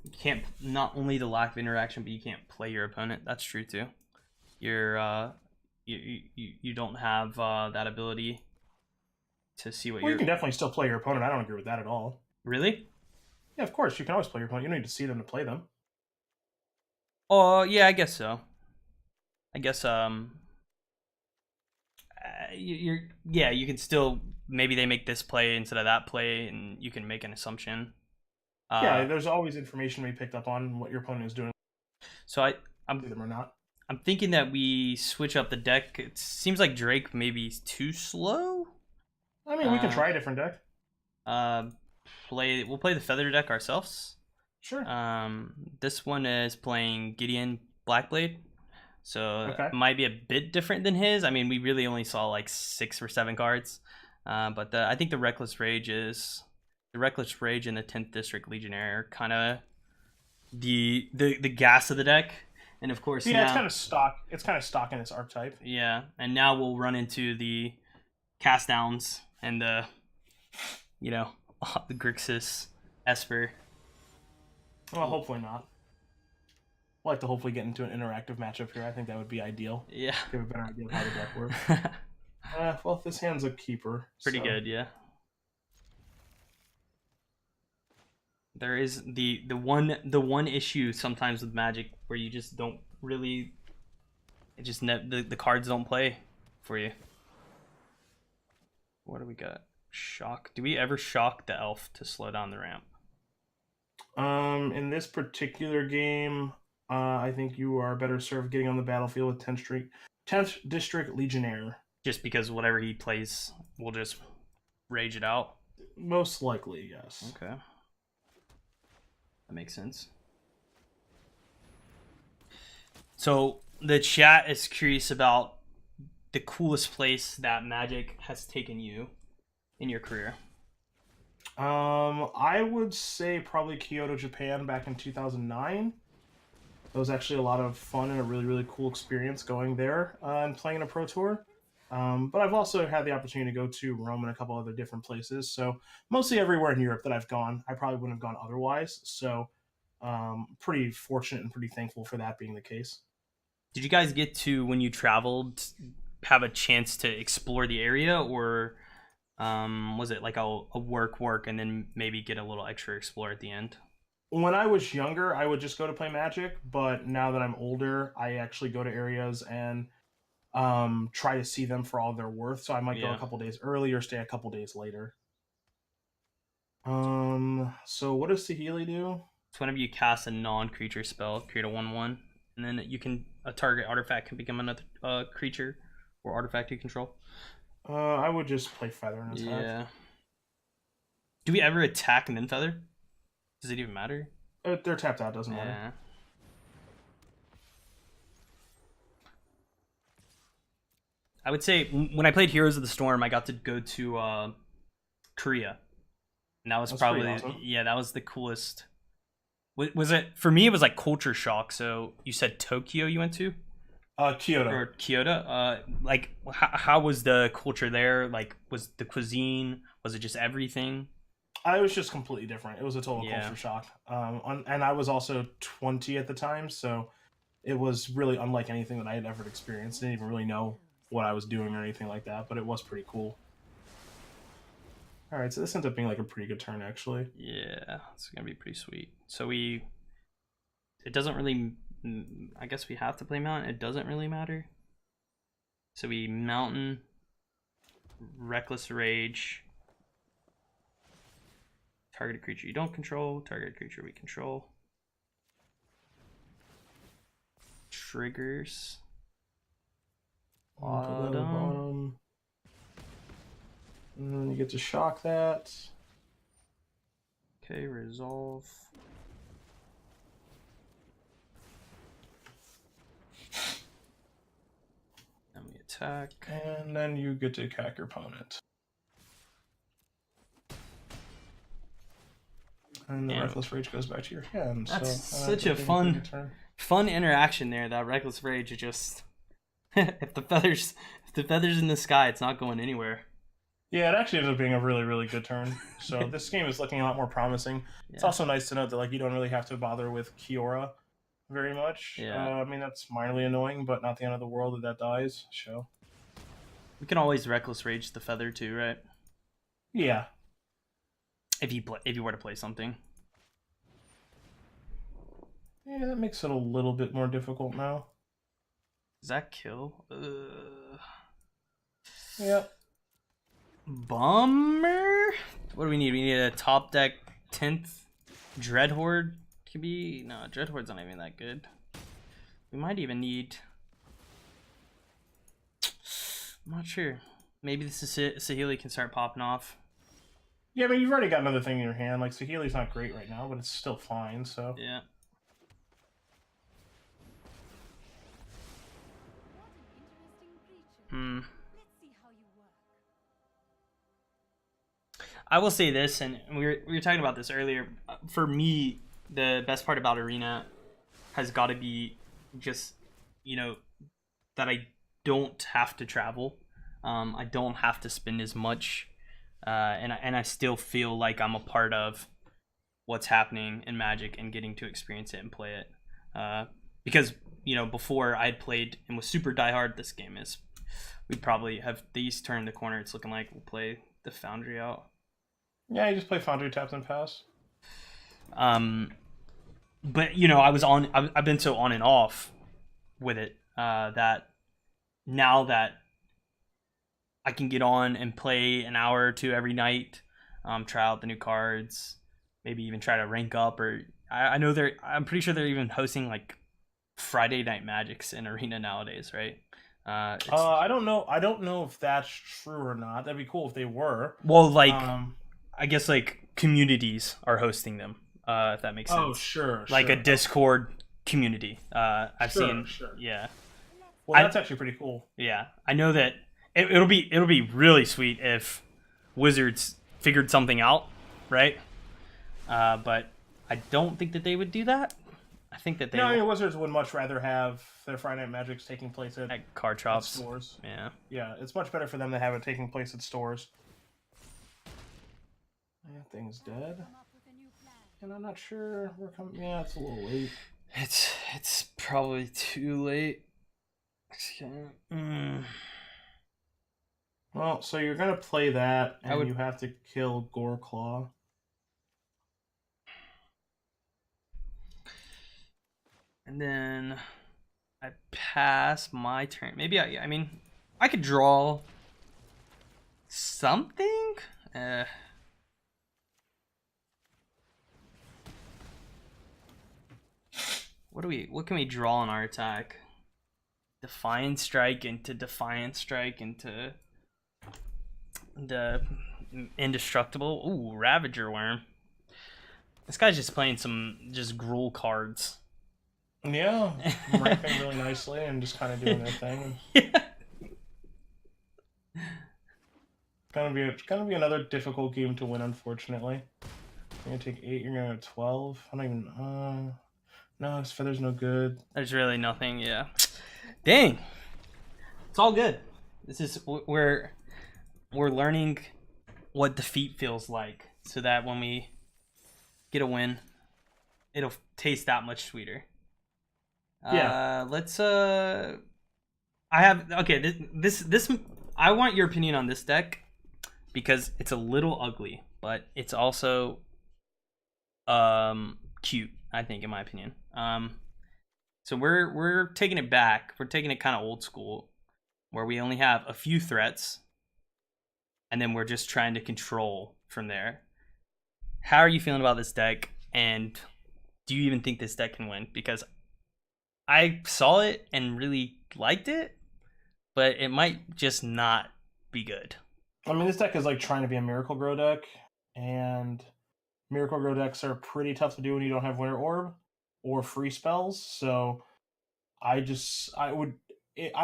You can't. Not only the lack of interaction, but you can't play your opponent. That's true too. You're you don't have that ability to see what you can definitely still play your opponent. I don't agree with that at all. Really? Yeah, of course. You can always play your opponent. You don't need to see them to play them. Oh, yeah, I guess so. I guess you can still, maybe they make this play instead of that play, and you can make an assumption. Yeah, there's always information we picked up on what your opponent is doing. So I'm them or not. I'm thinking that we switch up the deck. It seems like Drake maybe is too slow. I mean, we can try a different deck. We'll play the Feather deck ourselves. Sure. This one is playing Gideon Blackblade, so it might be a bit different than his. I mean, we really only saw like 6 or 7 cards, but I think the Reckless Rage and the 10th District Legionnaire kind of the gas of the deck. And of course, yeah, it's kind of stock. It's kind of stock in this archetype. Yeah, and now we'll run into the cast downs and the Grixis Esper. Well, hopefully not. I'd like to hopefully get into an interactive matchup here. I think that would be ideal. Yeah, give a better idea of how the deck works. Well, this hand's a keeper. Pretty good, yeah. There is the one issue sometimes with Magic where you just don't really, the cards don't play for you. What do we got? Shock. Do we ever shock the elf to slow down the ramp? In this particular game, I think you are better served getting on the battlefield with 10th District Legionnaire. Just because whatever he plays, we'll just rage it out? Most likely, yes. Okay. That makes sense. So the chat is curious about the coolest place that Magic has taken you in your career. I would say probably Kyoto, Japan back in 2009. It was actually a lot of fun and a really, really cool experience going there and playing in a pro tour. But I've also had the opportunity to go to Rome and a couple other different places. So mostly everywhere in Europe that I've gone, I probably wouldn't have gone otherwise. So pretty fortunate and pretty thankful for that being the case. Did you guys get to, when you traveled, have a chance to explore the area, or was it like a work and then maybe get a little extra explore at the end? When I was younger, I would just go to play Magic, but now that I'm older, I actually go to areas and try to see them for all they're worth. So I might go a couple days early or stay a couple days later. So what does Saheeli do? So whenever you cast a non-creature spell, create a 1/1, and then a target artifact can become another creature or artifact you control. I would just play Feather in his hand. Yeah. Do we ever attack and then Feather? Does it even matter? They're tapped out, doesn't matter. I would say when I played Heroes of the Storm, I got to go to Korea. And that was probably awesome. Yeah, that was the coolest. Was it, for me it was like culture shock. So you said Tokyo you went to? Kyoto. Or Kyoto. Like how was the culture there? Like, was the cuisine, was it just everything? It was just completely different. It was a total culture shock. And I was also 20 at the time, so it was really unlike anything that I had ever experienced. I didn't even really know what I was doing or anything like that, but it was pretty cool. All right, so this ends up being like a pretty good turn, actually. Yeah, it's gonna be pretty sweet. So it doesn't really, I guess we have to play Mountain. It doesn't really matter. So we Mountain, Reckless Rage, targeted creature you don't control, targeted creature we control. Triggers. Bottom. And then you get to shock that. Okay, resolve. Then we attack. And then you get to attack your opponent. And the Reckless Rage goes back to your hand. That's such a fun interaction there. That Reckless Rage is just if the feathers in the sky, it's not going anywhere. Yeah, it actually ends up being a really, really good turn. So this game is looking a lot more promising. Yeah. It's also nice to note that like you don't really have to bother with Kiora very much. Yeah. I mean, that's minorly annoying, but not the end of the world that dies. So we can always Reckless Rage the feather too, right? Yeah. If you were to play something. Yeah, that makes it a little bit more difficult now. Does that kill? Yep. Bummer. What do we need? We need a top deck 10th Dreadhorde to be. No, Dreadhorde's not even that good. We might even need. I'm not sure. Maybe this is Saheeli can start popping off. Yeah, I mean you've already got another thing in your hand. Like Saheeli's not great right now, but it's still fine. So yeah. I will say this, and we were talking about this earlier. For me, the best part about Arena has got to be just, that I don't have to travel. I don't have to spend as much, and I still feel like I'm a part of what's happening in Magic and getting to experience it and play it. Because before I'd played and was super diehard, this game is. We'd probably have these turned the corner. It's looking like we'll play the Foundry out. Yeah, you just play Foundry, taps, and pass. But I've been so on and off with it that now that I can get on and play an hour or two every night, try out the new cards, maybe even try to rank up, or I'm pretty sure they're even hosting like Friday Night Magics in Arena nowadays, right? I don't know if that's true or not. That'd be cool if they were. Well, like. I guess like communities are hosting them, if that makes sense. Oh, sure. Like a Discord community. I've seen. Sure. Yeah. Well, that's actually pretty cool. Yeah, I know that it'll be really sweet if Wizards figured something out, right? But I don't think that they would do that. I think that they. No, Wizards would much rather have their Friday Night Magics taking place at card shops, stores. Yeah. Yeah, it's much better for them to have it taking place at stores. That thing's dead. And I'm not sure we're coming. Yeah, it's a little late. It's probably too late. Well, so you're gonna play that, and you have to kill Goreclaw. And then I pass my turn. Maybe I could draw something. What can we draw on our attack? Defiant Strike into Defiant Strike into the Indestructible. Ooh, Ravager Worm. This guy's just playing some Gruul cards. Yeah, ramping really nicely and just kind of doing their thing. Yeah. It's gonna be another difficult game to win, unfortunately. You're gonna take 8. You're gonna have 12. I don't even. No, his feather's no good. There's really nothing. Yeah. Dang. It's all good. This is we're learning what defeat feels like, so that when we get a win, it'll taste that much sweeter. Let's I have okay. This I want your opinion on this deck because it's a little ugly, but it's also cute. I think, in my opinion. So we're taking it back. We're taking it kind of old school, where we only have a few threats, and then we're just trying to control from there. How are you feeling about this deck, and do you even think this deck can win? Because I saw it and really liked it, but it might just not be good. I mean, this deck is like trying to be a Miracle Grow deck, and Miracle Grow decks are pretty tough to do when you don't have Winter Orb or free spells. So I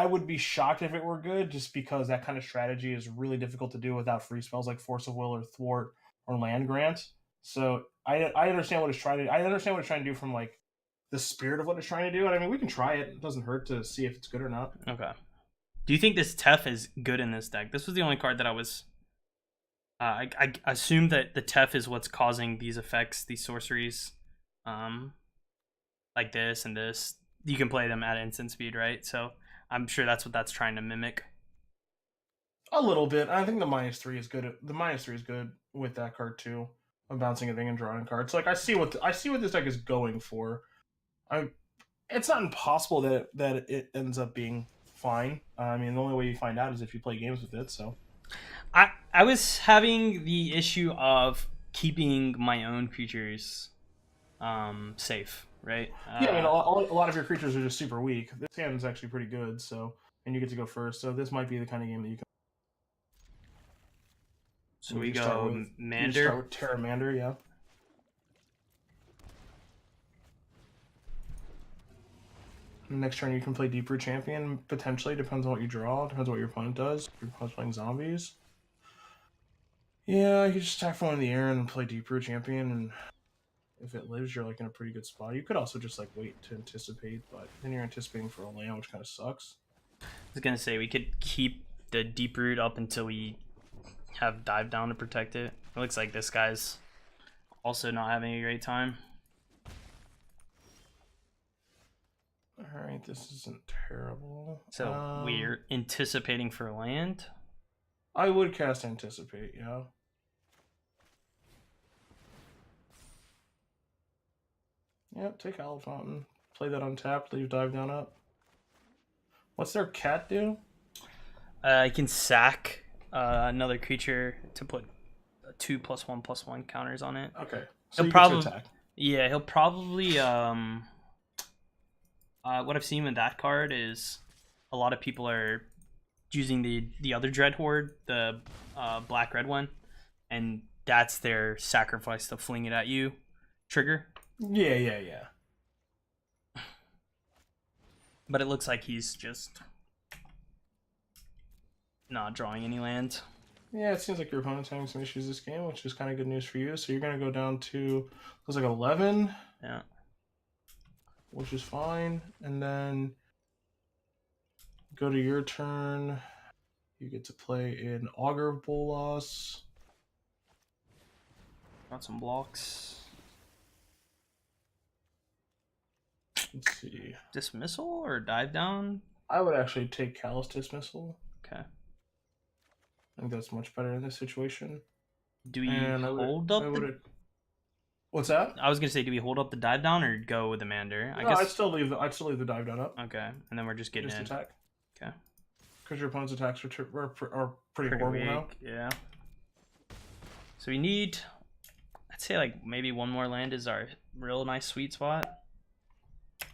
would be shocked if it were good, just because that kind of strategy is really difficult to do without free spells like Force of Will or Thwart or Land Grant. So I understand what it's trying to. I understand what it's trying to do from like the spirit of what it's trying to do. And I mean, we can try it. It doesn't hurt to see if it's good or not. Okay. Do you think this Tef is good in this deck? This was the only card that I was. I assume that the Tef is what's causing these effects, these sorceries, like this and this. You can play them at instant speed, right? So I'm sure that's what that's trying to mimic. A little bit. I think the -3 is good. The -3 is good with that card too. I'm bouncing a thing and drawing cards. Like I see what this deck is going for. It's not impossible that it ends up being fine. I mean, the only way you find out is if you play games with it. So I was having the issue of keeping my own creatures safe, right? Yeah, I mean, a lot of your creatures are just super weak. This hand is actually pretty good, so and you get to go first. So this might be the kind of game that you can. So we go Mander. You start with Terramander, yeah. Next turn you can play Deep Root Champion, potentially. Depends on what you draw. Depends on what your opponent does. If your opponent's playing zombies. Yeah, you just attack for one in the air and play Deep Root Champion, and if it lives, you're like in a pretty good spot. You could also just like wait to anticipate, but then you're anticipating for a land, which kind of sucks. I was gonna say we could keep the Deep Root up until we have Dive Down to protect it. It looks like this guy's also not having a great time. Alright, this isn't terrible. So we're anticipating for land. I would cast Anticipate, yeah. Yep, take Owl Fountain. Play that untapped, leave Dive Down up. What's their cat do? I can sack another creature to put 2+1/+1 counters on it. Okay. So he'll probably attack. Yeah, he'll probably what I've seen with that card is a lot of people are using the other Dread Horde, the black-red one, and that's their sacrifice to fling it at you trigger. Yeah. But it looks like he's just not drawing any land. Yeah, it seems like your opponent's having some issues this game, which is kind of good news for you. So you're going to go down to, looks like 11. Yeah. Which is fine. And then go to your turn. You get to play an Augur of Bolas. Got some blocks. Let's see. Dismissal or Dive Down? I would actually take Callous Dismissal. Okay. I think that's much better in this situation. Do we hold up? What's that? I was gonna say, do we hold up the Dive Down or go with the Mander? I guess I'd still leave the Dive Down up. Okay, and then we're just getting attack. Okay. Because your opponent's attacks are pretty horrible weak. now. Yeah. So we need, I'd say like maybe one more land is our real nice sweet spot.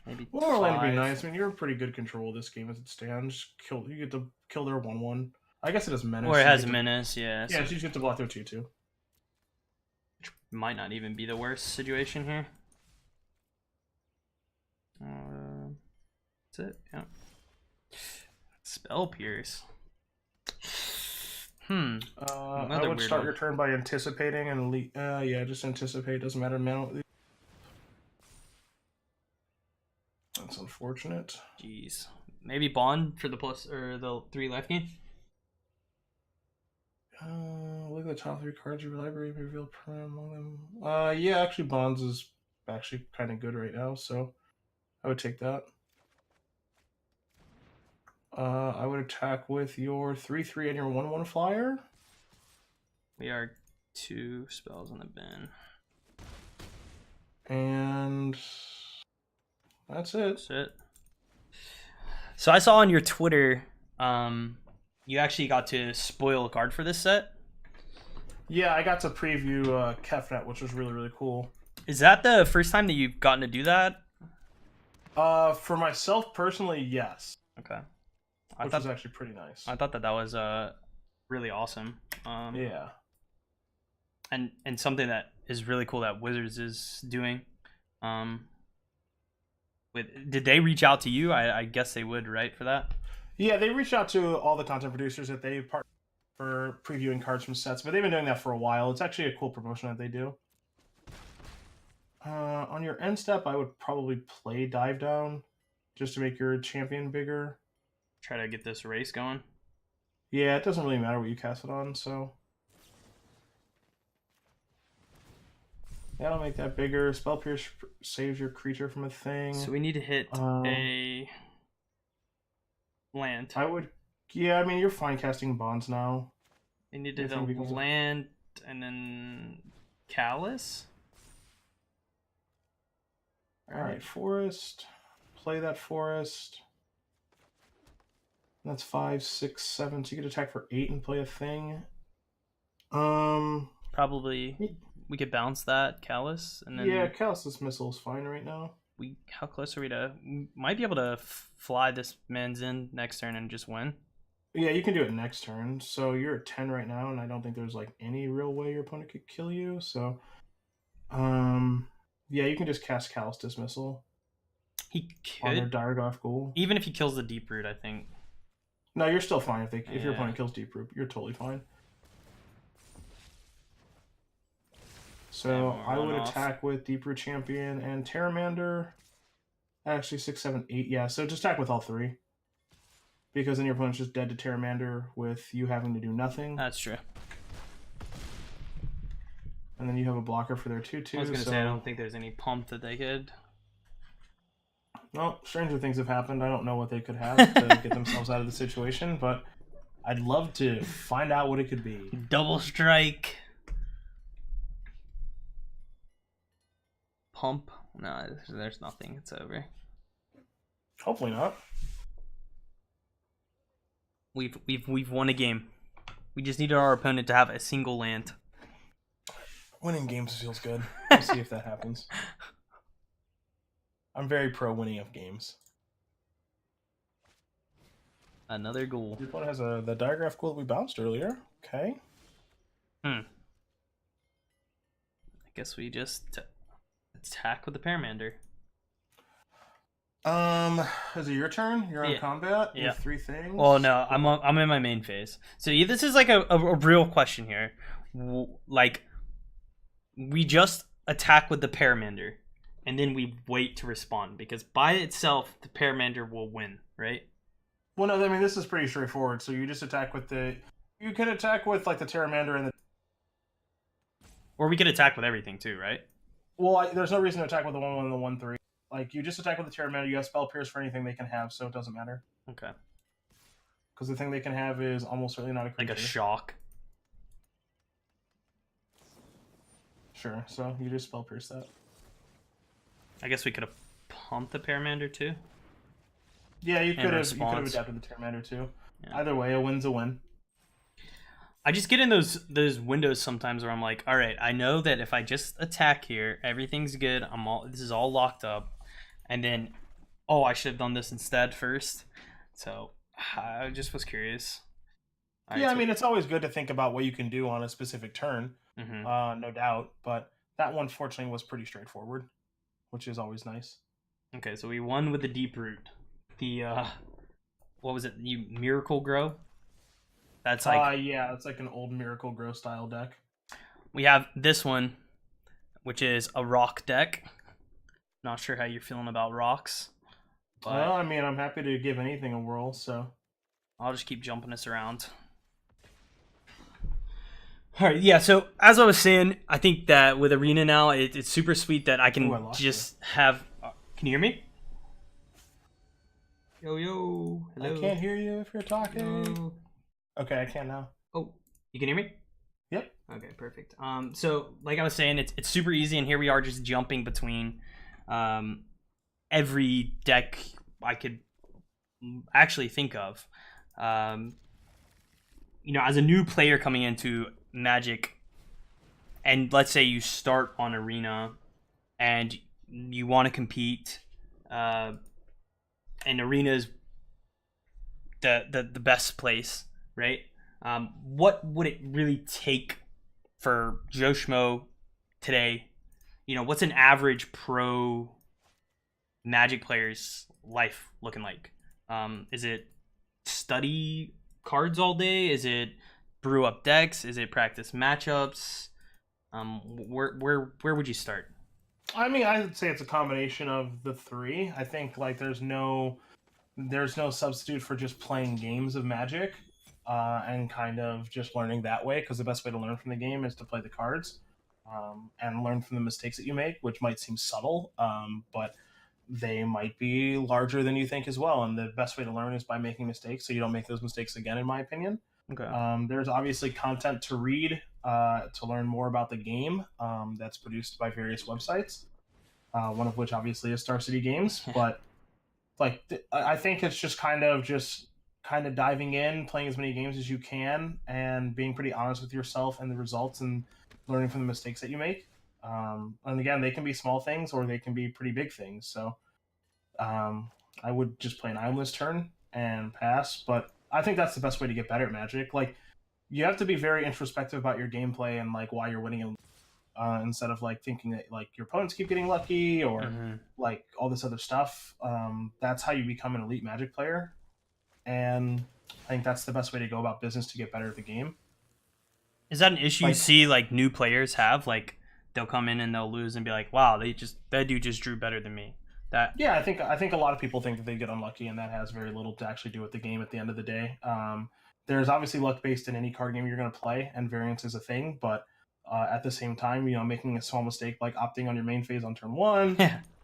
Maybe one more land would be nice. I mean, you're in pretty good control of this game as it stands. You get to kill their 1/1. I guess it has menace. Or it has menace, yeah. Yeah, so you just get to block their 2/2. Which might not even be the worst situation here. That's it, yeah. Spell Pierce. I would start your turn by anticipating and yeah, just anticipate. Doesn't matter amount. That's unfortunate. Jeez. Maybe Bond for the plus or the 3 life gain. Look at the top 3 cards of your library. Reveal permanent among them. Yeah, actually, Bonds is actually kind of good right now, so I would take that. I would attack with your 3/3 and your 1/1 flyer. We are 2 spells in the bin. And that's it. That's it. So I saw on your Twitter, you actually got to spoil a card for this set. Yeah, I got to preview Kefnet, which was really, really cool. Is that the first time that you've gotten to do that? For myself personally, yes. Okay. Which was actually pretty nice. I thought that was really awesome. Yeah. And something that is really cool that Wizards is doing. Did they reach out to you? I guess they would, right, for that? Yeah, they reached out to all the content producers that they partner for previewing cards from sets, but they've been doing that for a while. It's actually a cool promotion that they do. On your end step, I would probably play Dive Down just to make your champion bigger. Try to get this race going. Yeah, it doesn't really matter what you cast it on, so... That'll make that bigger. Spell Pierce saves your creature from a thing. So we need to hit a land. Yeah, I mean, you're fine casting bonds now. We need to hit a land and then Callus. Alright, forest. Play that forest. That's 5, 6, 7. So you could attack for 8 and play a thing. Probably we could bounce that Callus and then yeah, Callus' missile is fine right now. How close are we to? We might be able to fly this man's in next turn and just win. Yeah, you can do it next turn. So you're at 10 right now, and I don't think there's like any real way your opponent could kill you. So, yeah, you can just cast Callus Dismissal. He could on their Diregoth Ghoul. Even if he kills the Deep Root, I think. No, you're still fine if your opponent kills Deep Root. You're totally fine. So I would attack with Deep Root Champion and Terramander. Actually, 6, 7, 8. Yeah, so just attack with all 3. Because then your opponent's just dead to Terramander with you having to do nothing. That's true. And then you have a blocker for their 2/2. I was going to say, I don't think there's any pump that they could. Well, stranger things have happened. I don't know what they could have to get themselves out of the situation, but I'd love to find out what it could be. Double strike. Pump? No, there's nothing. It's over. Hopefully not. We've won a game. We just needed our opponent to have a single land. Winning games feels good. We'll see if that happens. I'm very pro winning of games. Another goal. Your opponent has the Diregraph Ghoul that we bounced earlier. Okay. I guess we just attack with the Paramander. Is it your turn? You're on combat? You have 3 things? Well, no, I'm in my main phase. So this is like a real question here. Like, we just attack with the Paramander, and then we wait to respond, because by itself, the Paramander will win, right? Well, no, I mean, this is pretty straightforward. So you just attack with you can attack with, like, the Terramander and the... Or we could attack with everything, too, right? Well, there's no reason to attack with the 1/1 and the 1/3. Like, you just attack with the Terramander, you have Spell Pierce for anything they can have, so it doesn't matter. Okay. Because the thing they can have is almost certainly not a creature. Like a shock. Sure, so you just Spell Pierce that. I guess we could have pumped the Paramander, too. Yeah, you could have adapted the Terramander, too. Yeah. Either way, a win's a win. I just get in those windows sometimes where I'm like, all right, I know that if I just attack here, everything's good. This is all locked up, and then, I should have done this instead first. So I just was curious. Yeah, I mean, it's always good to think about what you can do on a specific turn, no doubt. But that one, fortunately, was pretty straightforward, which is always nice. Okay, so we won with the Deep Root. The what was it? Miracle Grow. That's like yeah, it's like an old Miracle Grow style deck. We have this one, which is a rock deck. Not sure how you're feeling about rocks. But well, I mean, I'm happy to give anything a whirl, so I'll just keep jumping us around. All right, yeah. So as I was saying, I think that with Arena now, it's super sweet that I can just have. Can you hear me? Yo, yo. Hello. I can't hear you if you're talking. Yo. Okay, I can now. Oh, you can hear me? Yep. Okay, perfect. So like I was saying, it's super easy, and here we are just jumping between every deck I could actually think of. As a new player coming into Magic, and let's say you start on Arena and you want to compete, and Arena is the best place, right? What would it really take for Joe Schmo today? What's an average pro Magic player's life looking like? Is it study cards all day? Is it brew up decks? Is it practice matchups? Where would you start? I mean, I would say it's a combination of the three. I think like there's no substitute for just playing games of Magic, and kind of just learning that way. Because the best way to learn from the game is to play the cards, and learn from the mistakes that you make, which might seem subtle, but they might be larger than you think as well. And the best way to learn is by making mistakes, so you don't make those mistakes again, in my opinion. Okay. There's obviously content to read to learn more about the game, that's produced by various websites, one of which obviously is Star City Games. But I think it's just kind of diving in, playing as many games as you can, and being pretty honest with yourself and the results, and learning from the mistakes that you make. And again, they can be small things or they can be pretty big things. So I would just play an Islandless turn and pass. But I think that's the best way to get better at Magic. Like, you have to be very introspective about your gameplay and like why you're winning, instead of like thinking that like your opponents keep getting lucky or like all this other stuff. That's how you become an elite Magic player, and I think that's the best way to go about business to get better at the game. Is that an issue you see like new players have? Like, they'll come in and they'll lose and be like, "Wow, that dude just drew better than me." Yeah, I think a lot of people think that they get unlucky, and that has very little to actually do with the game at the end of the day. There's obviously luck based in any card game you're going to play, and variance is a thing. But at the same time, making a small mistake like opting on your main phase on turn one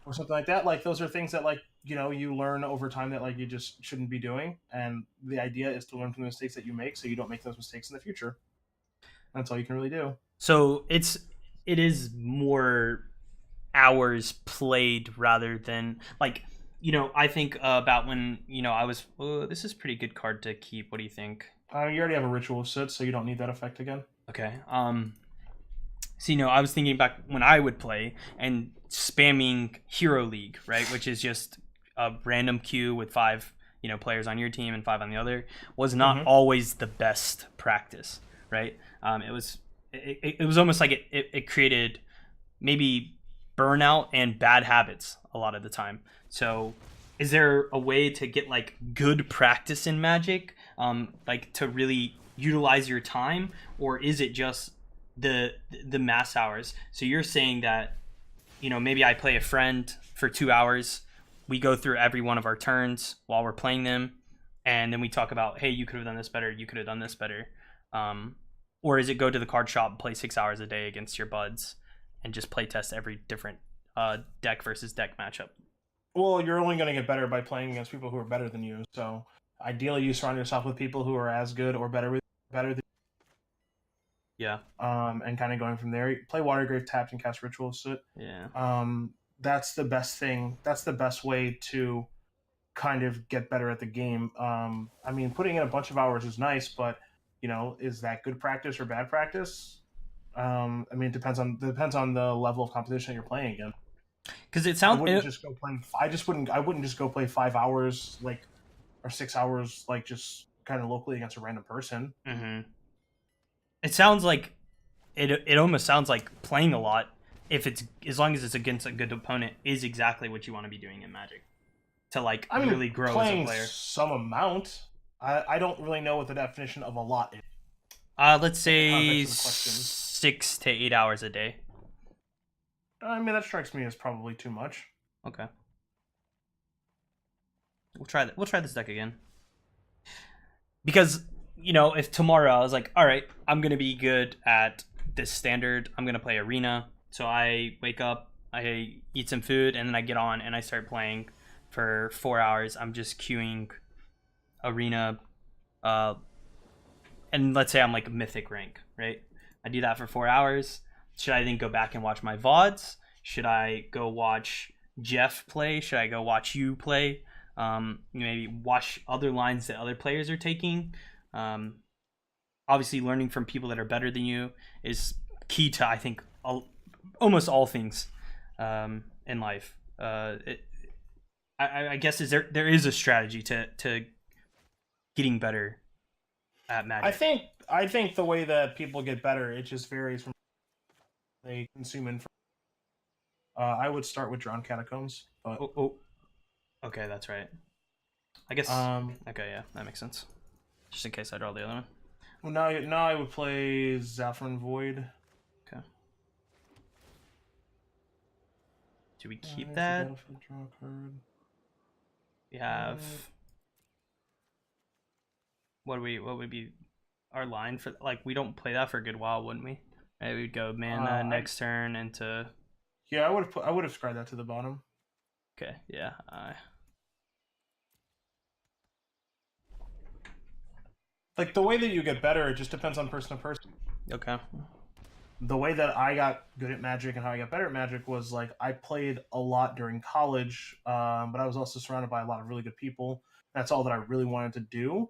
or something like that, like those are things that like you learn over time that like you just shouldn't be doing. And the idea is to learn from the mistakes that you make, so you don't make those mistakes in the future. That's all you can really do. So it is more hours played rather than like, I think about when I was, this is a pretty good card to keep. What do you think? You already have a Ritual of Soot, so you don't need that effect again. Okay. So I was thinking back when I would play and spamming Hero League, right, which is just a random queue with 5 players on your team and 5 on the other, was not always the best practice, right? It was almost like it created maybe burnout and bad habits a lot of the time. So is there a way to get like good practice in Magic, like to really utilize your time, or is it just the mass hours? So you're saying that maybe I play a friend for 2 hours, we go through every one of our turns while we're playing them, and then we talk about, hey, you could have done this better, you could have done this better, or is it go to the card shop and play 6 hours a day against your buds and just play test every different deck versus deck matchup? Well, you're only going to get better by playing against people who are better than you. So ideally, you surround yourself with people who are as good or better than. Yeah. And kind of going from there. Play Watergrave tapped and cast Ritual of Soot. Yeah. That's the best thing. That's the best way to kind of get better at the game. I mean, putting in a bunch of hours is nice, but is that good practice or bad practice? I mean, it depends on the level of competition you're playing again. Because it sounds. I wouldn't just go play. I wouldn't just go play 5 hours or 6 hours just kind of locally against a random person. Mm-hmm. It sounds like it almost sounds like playing a lot, if it's as long as it's against a good opponent, is exactly what you want to be doing in Magic to really grow as a player. Some amount. I don't really know what the definition of a lot is. Let's say 6 to 8 hours a day. I mean, that strikes me as probably too much. Okay. We'll try that. We'll try this deck again. Because, if tomorrow I was like, all right, I'm going to be good at this standard, I'm going to play Arena. So I wake up, I eat some food, and then I get on and I start playing for 4 hours, I'm just queuing Arena, and let's say I'm like a mythic rank, right? I do that for 4 hours. Should I then go back and watch my VODs? Should I go watch Jeff play? Should I go watch you play? Maybe watch other lines that other players are taking. Obviously, learning from people that are better than you is key to, I think, almost all things in life. I guess there is a strategy to getting better at Magic. I think the way that people get better, it just varies from they consume information. I would start with Drawn Catacombs, but Okay, that's right. I guess. Okay, yeah, that makes sense. Just in case I draw the other one. Well, now I would play Saffron Void. Okay. Do we keep that? Draw a card. We have. What would be our line for? Like, we don't play that for a good while, wouldn't we? Maybe we'd go mana next turn into. Yeah, I would have scryed that to the bottom. Okay. Yeah. Like, the way that you get better, it just depends on person to person. Okay. The way that I got good at Magic and how I got better at Magic was, like, I played a lot during college, but I was also surrounded by a lot of really good people. That's all that I really wanted to do.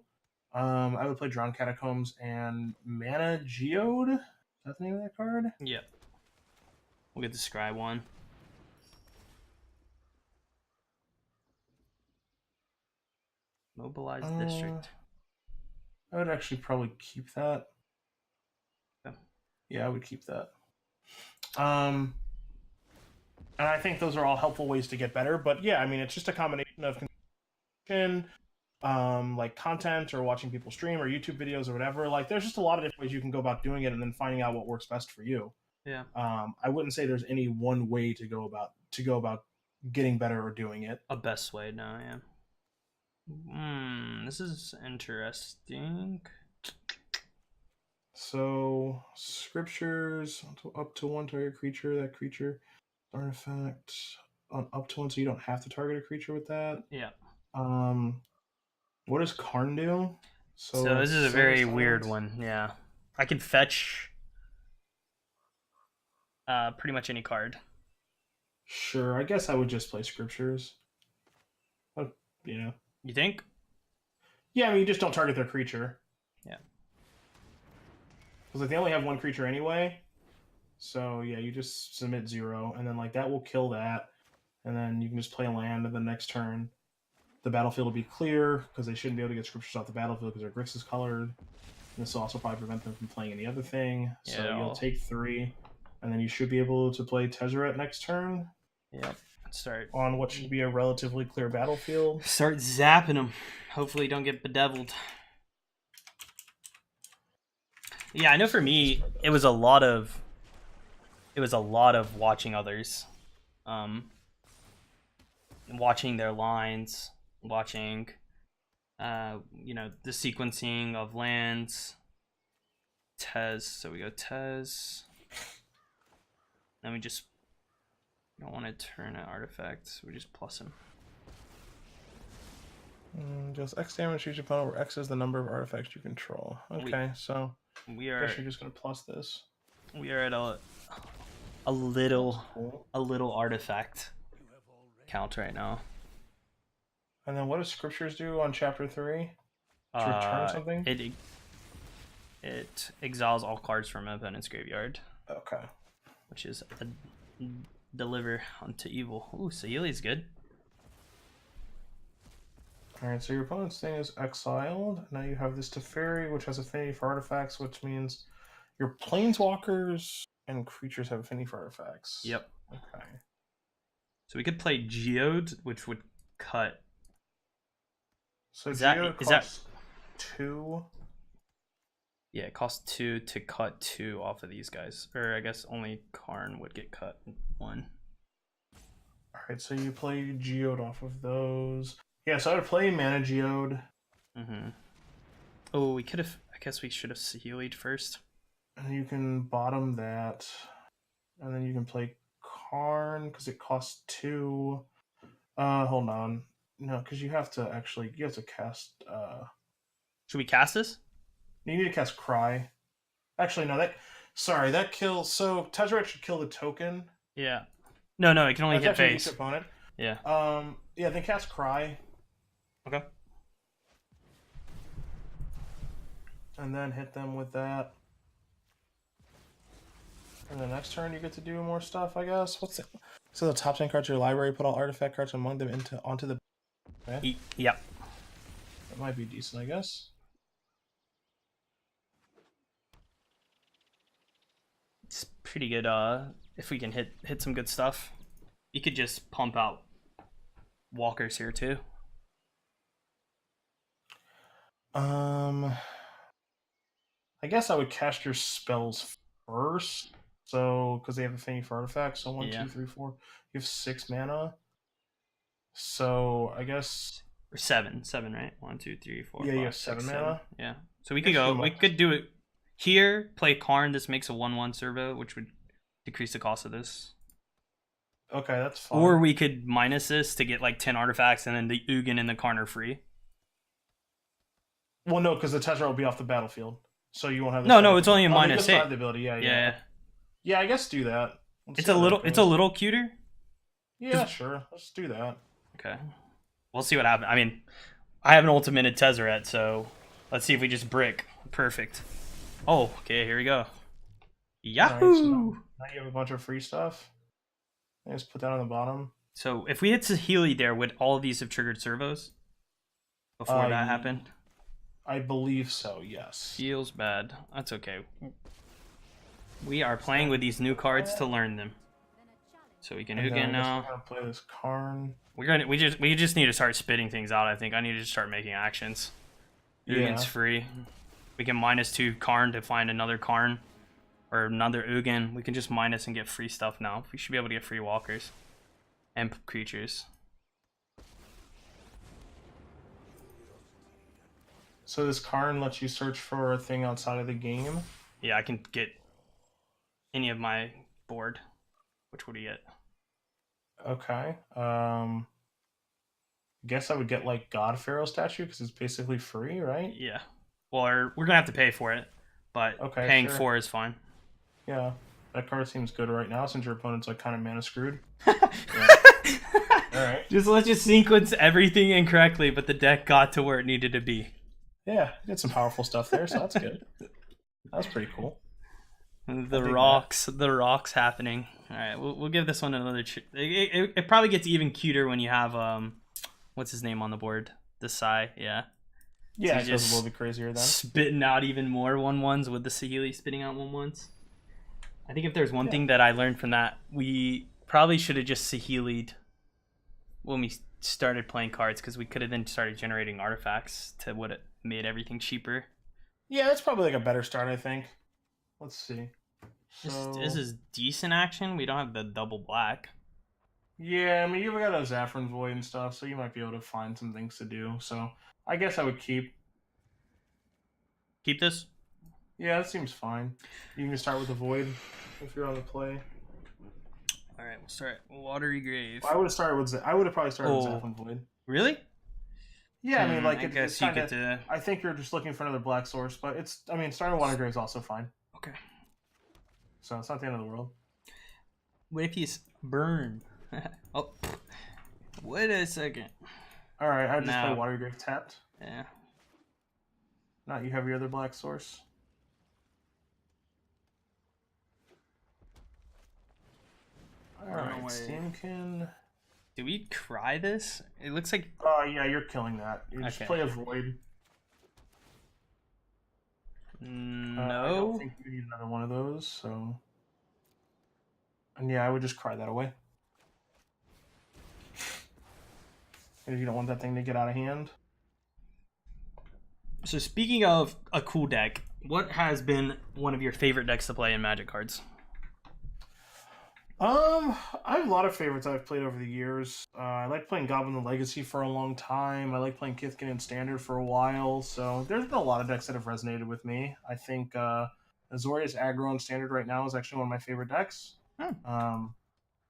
I would play Drawn Catacombs and Mana Geode. Is that the name of that card? Yep. We'll get the Scry one. Mobilize District. I would actually probably keep that. Okay. Yeah, I would keep that. And I think those are all helpful ways to get better. But yeah, I mean, it's just a combination of like content or watching people stream or YouTube videos or whatever. Like, there's just a lot of different ways you can go about doing it, and then finding out what works best for you. Yeah. I wouldn't say there's any one way to go about getting better or doing it. A best way, no, yeah. This is interesting. So, scriptures up to one target creature. That creature artifact up to one, so you don't have to target a creature with that. Yeah. What does Karn do? So this is a very weird one. Yeah, I can fetch pretty much any card. Sure, I guess I would just play scriptures. You think? Yeah, I mean, you just don't target their creature. Yeah. Because, like, they only have one creature anyway. So, yeah, you just submit 0, and then, like, that will kill that. And then you can just play a land, and the next turn the battlefield will be clear, because they shouldn't be able to get scriptures off the battlefield because their Grix is colored. And this will also probably prevent them from playing any other thing. Yeah, so you'll take 3, and then you should be able to play Tezzeret next turn. Yep. Start on what should be a relatively clear battlefield. Start zapping them. Hopefully don't get bedeviled. Yeah, I know for me it was a lot of watching others. Watching their lines, watching the sequencing of lands. Tez, so we go Tez. Then we just don't want to turn an artifact, so we just plus him. Just X damage to each opponent, where X is the number of artifacts you control. Okay, so we are. I guess you're just gonna plus this. We are at a little artifact count right now. And then what does scriptures do on chapter 3? To return something? It exiles all cards from an opponent's graveyard. Okay. Which is a deliver unto evil. Ooh, Sayili's good. Alright, so your opponent's thing is exiled. Now you have this Teferi, which has affinity for artifacts, which means your planeswalkers and creatures have affinity for artifacts. Yep. Okay. So we could play Geode, which would cut. So Geode costs 2. Yeah, it costs 2 to cut 2 off of these guys. Or I guess only Karn would get cut 1. Alright, so you play Geode off of those. Yeah, so I would play Mana Geode. Oh, we could have. I guess we should have Healed first. And you can bottom that. And then you can play Karn, because it costs 2. Hold on. No, because you have to cast. Should we cast this? You need to cast Cry. Actually, no. That kills. So Tezzeret should kill the token. Yeah. No, it can only hit Each face. opponent. Yeah. Yeah. Then cast Cry. Okay. And then hit them with that. And the next turn, you get to do more stuff, I guess. What's it? So the top 10 cards of your library, put all artifact cards among them onto the. Okay. Yep. That might be decent, I guess. It's pretty good. If we can hit some good stuff, you could just pump out walkers here too. I guess I would cast your spells first. So, because they have a affinity for artifacts. So 1, 2, 3, 4. You have 6 mana. So, I guess. Or seven, right? 1, 2, 3, 4. Yeah, 5, you have 6, 7 7. mana. Yeah. So we could go. We could do it here. Play Karn. This makes a 1/1 servo, which would decrease the cost of this. Okay, that's fine. Or we could minus this to get like 10 artifacts, and then the Ugin and the Karn are free. Well, no, because the Tezzeret will be off the battlefield, so you won't have. No, it's only a minus 8. The ability, yeah. Yeah, I guess do that. It's a little cuter. Yeah, sure. Let's do that. Okay. We'll see what happens. I mean, I have an ultimated Tezzeret, so let's see if we just brick. Perfect. Oh, okay, here we go. Yahoo! Right, so now you have a bunch of free stuff. I just put that on the bottom. So if we hit Sahili there, would all of these have triggered servos before that happened? I believe so, yes. Feels bad. That's okay. We are playing with these new cards to learn them. So we can Ugin now. We're gonna play this Karn. We just need to start spitting things out, I think. I need to start making actions. Ugin's free. We can -2 Karn to find another Karn. Or another Ugin. We can just minus and get free stuff now. We should be able to get free walkers. And creatures. So this Karn lets you search for a thing outside of the game? Yeah, I can get any of my board. Which would you get? Okay. Guess I would get like God Pharaoh statue because it's basically free, right? Yeah. Well, we're gonna have to pay for it, but paying for is fine. Yeah, that card seems good right now since your opponent's like kind of mana screwed. All right. Let's just sequence everything incorrectly, but the deck got to where it needed to be. Yeah, you did some powerful stuff there, so that's good. That's pretty cool. The rocks happening. All right, we'll give this one another. It probably gets even cuter when you have what's his name on the board? The Sai, yeah. Yeah, so it goes a little bit crazier then. Spitting out even more 1/1s with the Sahili spitting out 1/1s. I think if there's one thing that I learned from that, we probably should have just Sahili'd when we started playing cards, because we could have then started generating artifacts to what it made everything cheaper. Yeah, that's probably like a better start, I think. Let's see. This is decent action. We don't have the double black. Yeah, I mean, you've got a Zaffron's Void and stuff, so you might be able to find some things to do. So I guess I would keep this. Yeah, that seems fine. You can start with the Void if you're on the play. All right, we'll start Watery Grave. I would have started with. I would have probably started with Zaffron's Void. Really? Yeah, I mean, like I guess you get to. I think you're just looking for another black source, but it's. I mean, starting Watery Grave is also fine. Okay. So it's not the end of the world. What if you burn? Oh, wait a second. All right, I just play Watery Grave tapped. Yeah. Not you have your other black source. All right, Steamkin. Do we cry this? It looks like. Oh yeah, you're killing that. You just play a Void. No. I don't think you need another one of those. So. And yeah, I would just cry that away. If you don't want that thing to get out of hand. So speaking of a cool deck, what has been one of your favorite decks to play in Magic cards? I have a lot of favorites I've played over the years. I like playing Goblin the Legacy for a long time. I like playing Kithkin and Standard for a while. So there's been a lot of decks that have resonated with me. I think Azorius Aggro and Standard right now is actually one of my favorite decks. And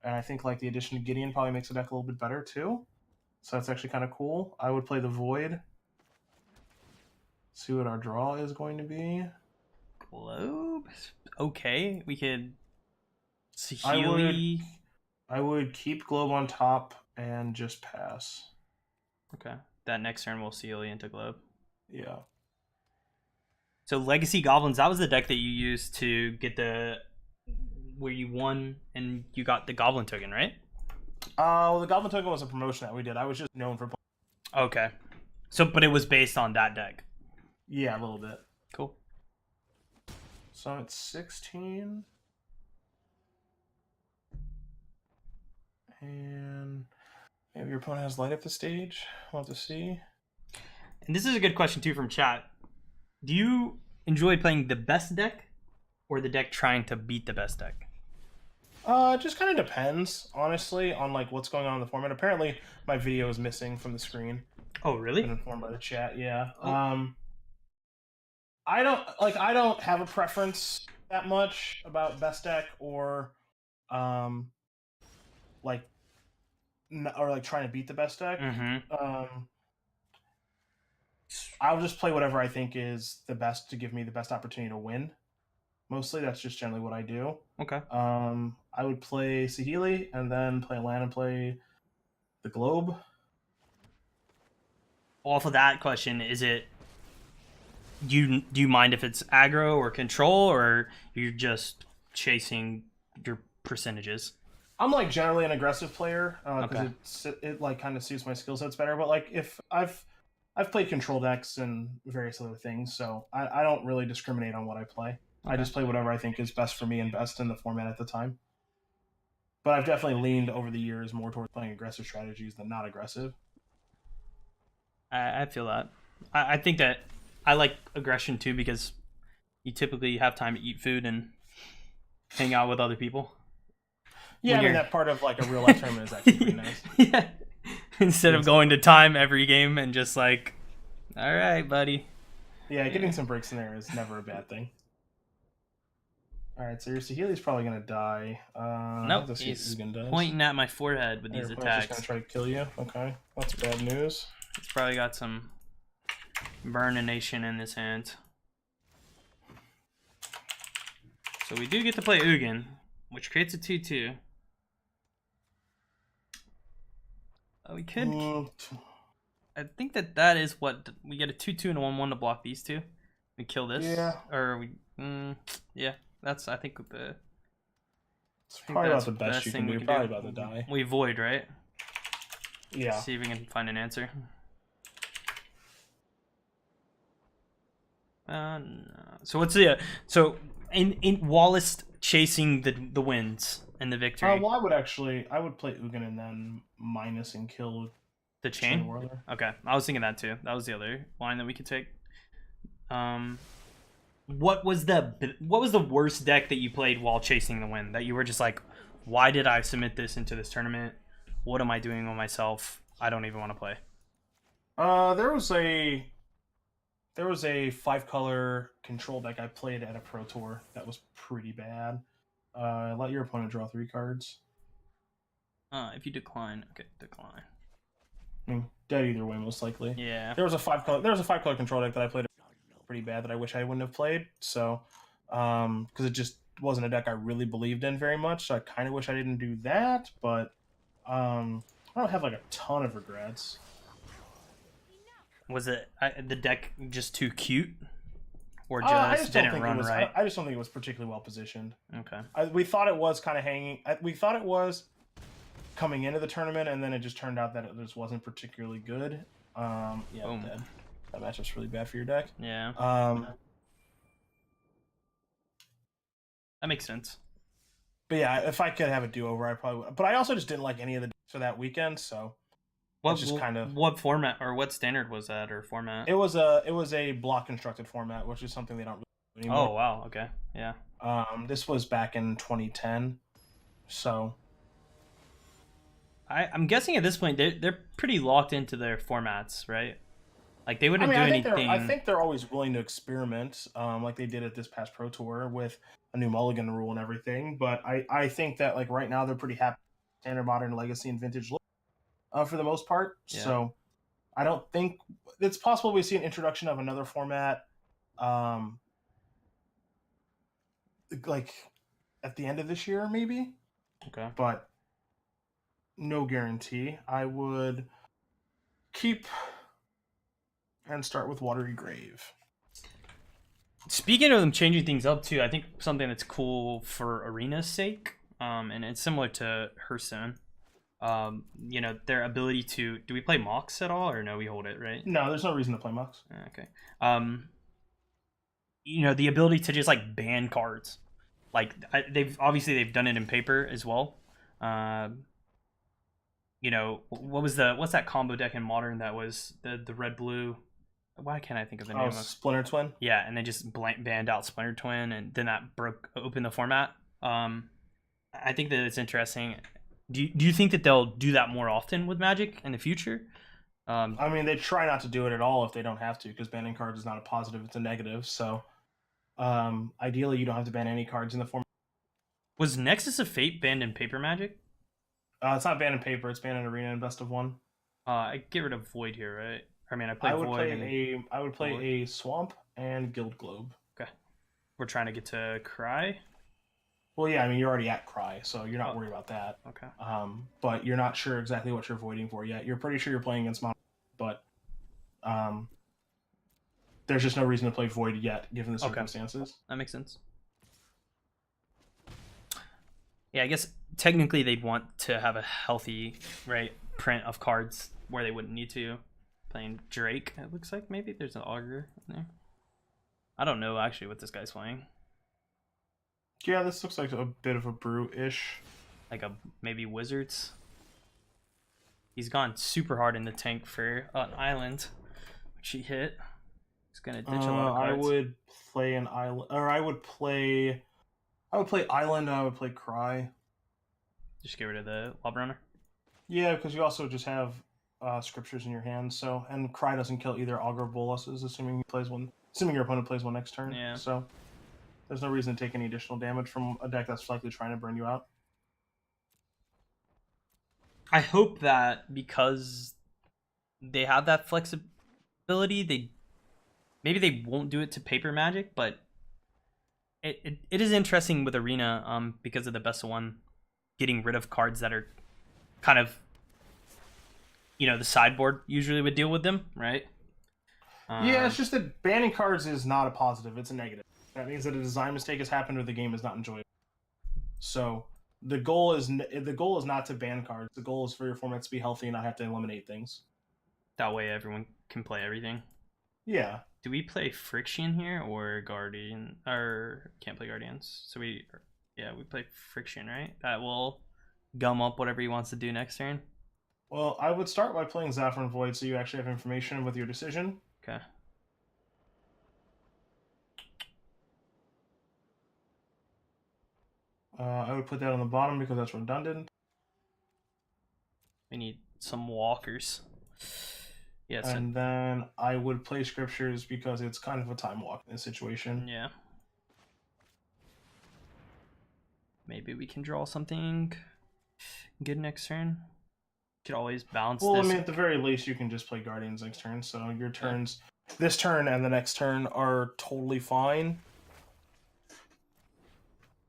I think like the addition of Gideon probably makes the deck a little bit better too. So that's actually kind of cool. I would play the Void. See what our draw is going to be. Globe? Okay, we could... I would keep Globe on top and just pass. Okay. That next turn we'll Sealy into Globe. Yeah. So Legacy Goblins, that was the deck that you used to get the... where you won and you got the Goblin token, right? Well, the Goblin token was a promotion that we did. I was just known for playing. Okay. So, but it was based on that deck. Yeah, a little bit. Cool. So it's 16. And maybe your opponent has light up the stage. We'll have to see. And this is a good question too from chat. Do you enjoy playing the best deck or the deck trying to beat the best deck? It just kind of depends, honestly, on like what's going on in the format. Apparently, my video is missing from the screen. Oh, really? Been informed by the chat. Yeah. Oh. I don't have a preference that much about best deck or like trying to beat the best deck. I'll just play whatever I think is the best to give me the best opportunity to win. Mostly, that's just generally what I do. Okay. I would play Saheeli and then play land and play the Globe. Off of that question, is it do you mind if it's aggro or control, or you're just chasing your percentages? I'm like generally an aggressive player because Okay. it like kind of suits my skill sets better. But like if I've played control decks and various other things, so I don't really discriminate on what I play. Okay. I just play whatever I think is best for me and best in the format at the time. But I've definitely leaned over the years more towards playing aggressive strategies than not aggressive. I feel that. I think that I like aggression too because you typically have time to eat food and hang out with other people. Yeah, I mean, that part of like a real life tournament is actually pretty nice. Yeah. Instead of going to time every game and just like, all right, buddy. Yeah, getting some breaks in there is never a bad thing. All right, so your Saheeli's probably gonna die. Nope, he's pointing at my forehead with these attacks. Just gonna try to kill you. Okay, that's bad news. He's probably got some Burnination in his hand. So we do get to play Ugin, which creates a 2/2. Oh, we could. I think that is what we get, a 2/2 and a 1/1 to block these two. We kill this. Yeah. Or we. Yeah. That's, I think, the. It's probably about the best you can do. Probably about to die. We void, right? Yeah. See if we can find an answer. No. So what's the so in Wallace chasing the wins and the victory? Well, I would play Ugin and then minus and kill the chain Whirler. Okay, I was thinking that too. That was the other line that we could take. What was the worst deck that you played while chasing the win? That you were just like, why did I submit this into this tournament? What am I doing with myself? I don't even want to play. There was a 5-color control deck I played at a pro tour that was pretty bad. Let your opponent draw 3 cards. If you decline, okay, decline. I mean, dead either way, most likely. Yeah. There was a 5-color control deck that I played pretty bad that I wish I wouldn't have played. So, because it just wasn't a deck I really believed in very much. So I kind of wish I didn't do that. But I don't have like a ton of regrets. Was it the deck just too cute, or just didn't run right? I just don't think it was particularly well positioned. Okay. We thought it was kind of hanging. We thought it was coming into the tournament, and then it just turned out that it just wasn't particularly good. Yeah, dead. That matchup's really bad for your deck. Yeah. That makes sense. But yeah, if I could have a do-over, I probably would. But I also just didn't like any of the decks for that weekend, so. What format or what standard was that, or format? It was a block constructed format, which is something they don't really do anymore. Oh wow, okay, yeah. This was back in 2010, so. I'm guessing at this point they're pretty locked into their formats, right? Like they wouldn't do anything. I think they're always willing to experiment, like they did at this past Pro Tour with a new Mulligan rule and everything. But I think that like right now they're pretty happy with Standard, Modern, Legacy, and Vintage look. for the most part. Yeah. So I don't think it's possible we see an introduction of another format, like at the end of this year, maybe. Okay. But no guarantee. I would keep and start with Watery Grave. Speaking of them changing things up too, I think something that's cool for Arena's sake, and it's similar to Hearthstone. You know, their ability to do we play Mox at all or no? We hold it, right? No, there's no reason to play Mox. Okay. You know, the ability to just like ban cards, like they've done it in paper as well. You know, what's that combo deck in Modern that was the red blue? Why can't I think of the name of it? Splinter Twin? Yeah, and they just banned out Splinter Twin, and then that broke open the format. I think that it's interesting. Do you think that they'll do that more often with Magic in the future? I mean, they try not to do it at all if they don't have to, because banning cards is not a positive, it's a negative. So ideally, you don't have to ban any cards in the format. Was Nexus of Fate banned in paper Magic? It's not banned in paper, it's banned in Arena and Best of One. I get rid of Void here, right? I mean, I would play a Swamp and Guild Globe. Okay. We're trying to get to Cry. Well, yeah, I mean, you're already at Cry, so you're not worried about that. Okay. But you're not sure exactly what you're voiding for yet. You're pretty sure you're playing against Mono, but there's just no reason to play Void yet, given the circumstances. That makes sense. Yeah, I guess technically they'd want to have a healthy, right, print of cards where they wouldn't need to. Playing Drake, it looks like maybe there's an Augur in there. I don't know actually what this guy's playing. Yeah, this looks like a bit of a brew-ish. Like maybe Wizards. He's gone super hard in the tank for an island, which he hit. He's gonna ditch a lot of cards. I would play an island, or I would play Island, and I would play Cry. Just get rid of the Lob Runner. Yeah, because you also just have scriptures in your hand, so and Cry doesn't kill either Augur or Boluses, assuming your opponent plays one next turn. Yeah. So there's no reason to take any additional damage from a deck that's likely trying to burn you out. I hope that because they have that flexibility, maybe they won't do it to paper Magic, but it is interesting with Arena because of the best of one getting rid of cards that are kind of, you know, the sideboard usually would deal with them, right? Yeah, it's just that banning cards is not a positive, it's a negative. That means that a design mistake has happened or the game is not enjoyable. So the goal is not to ban cards. The goal is for your formats to be healthy and not have to eliminate things. That way everyone can play everything. Yeah. Do we play Friction here or Guardian? Or can't play Guardians. So we play Friction, right? That will gum up whatever he wants to do next turn. Well, I would start by playing Saffron Void so you actually have information with your decision. Okay. I would put that on the bottom because that's redundant. We need some walkers. Yeah. And then I would play Scriptures because it's kind of a time walk in this situation. Yeah. Maybe we can draw something good next turn. Could always balance this. Well, I mean, at the very least, you can just play Guardians next turn. So your turns, this turn and the next turn, are totally fine.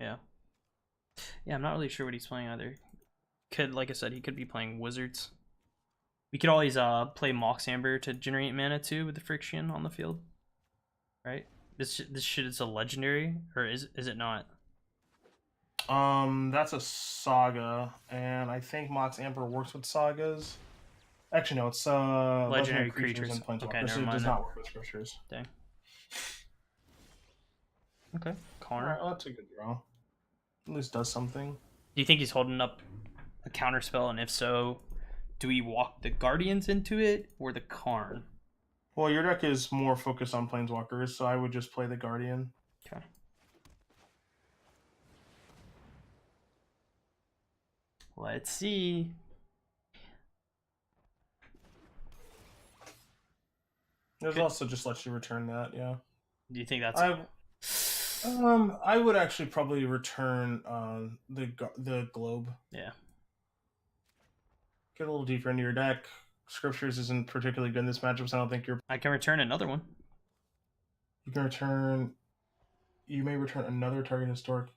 Yeah. Yeah, I'm not really sure what he's playing either. Like I said, he could be playing Wizards. We could always play Mox Amber to generate mana too with the Friction on the field. Right? This shit is a legendary, or is it not? That's a saga, and I think Mox Amber works with sagas. Actually, no, it's legendary creatures and planeswalkers. Okay, so it does not work with Scriptures. Dang. Okay, Connor. Alright, well, that's a good draw. At least does something. Do you think he's holding up a counter spell, and if so, do we walk the Guardians into it or the Karn? Well, your deck is more focused on planeswalkers, so I would just play the Guardian. Okay. Let's see. There's also just lets you return that, yeah. Do you think that's... I would actually probably return the globe. Yeah. get a little deeper into your deck. Scriptures isn't particularly good in this matchup, so I don't think you're. I can return another one. You can return. You may return another target historic.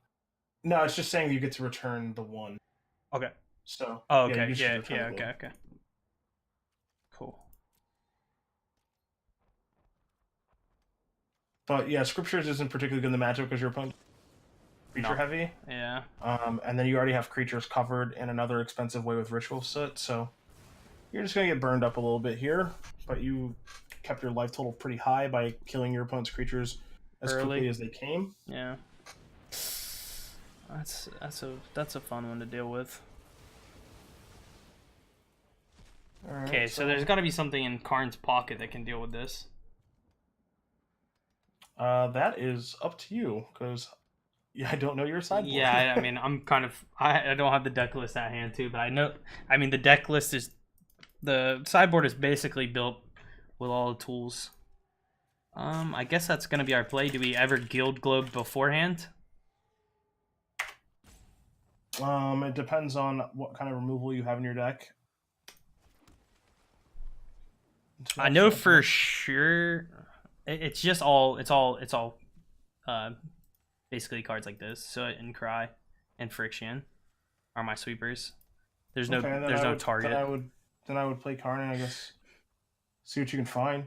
No, it's just saying you get to return the one. Okay. So. Oh, okay. Yeah. Okay. Cool. But yeah, Scriptures isn't particularly good in the matchup because your opponent creature heavy. Yeah. And then you already have creatures covered in another expensive way with Ritual Soot, so you're just gonna get burned up a little bit here. But you kept your life total pretty high by killing your opponent's creatures as quickly as they came. Yeah. That's a fun one to deal with. Right, okay, so there's got to be something in Karn's pocket that can deal with this. That is up to you, because I don't know your sideboard. Yeah, I mean, I'm kind of... I don't have the deck list at hand, too, but I know... I mean, the deck list is... The sideboard is basically built with all the tools. I guess that's going to be our play. Do we ever Guild Globe beforehand? It depends on what kind of removal you have in your deck. I know for sure it's just all basically cards like this. Soot and Cry and Friction are my sweepers. There's no target. Then I would play Karn and I guess see what you can find.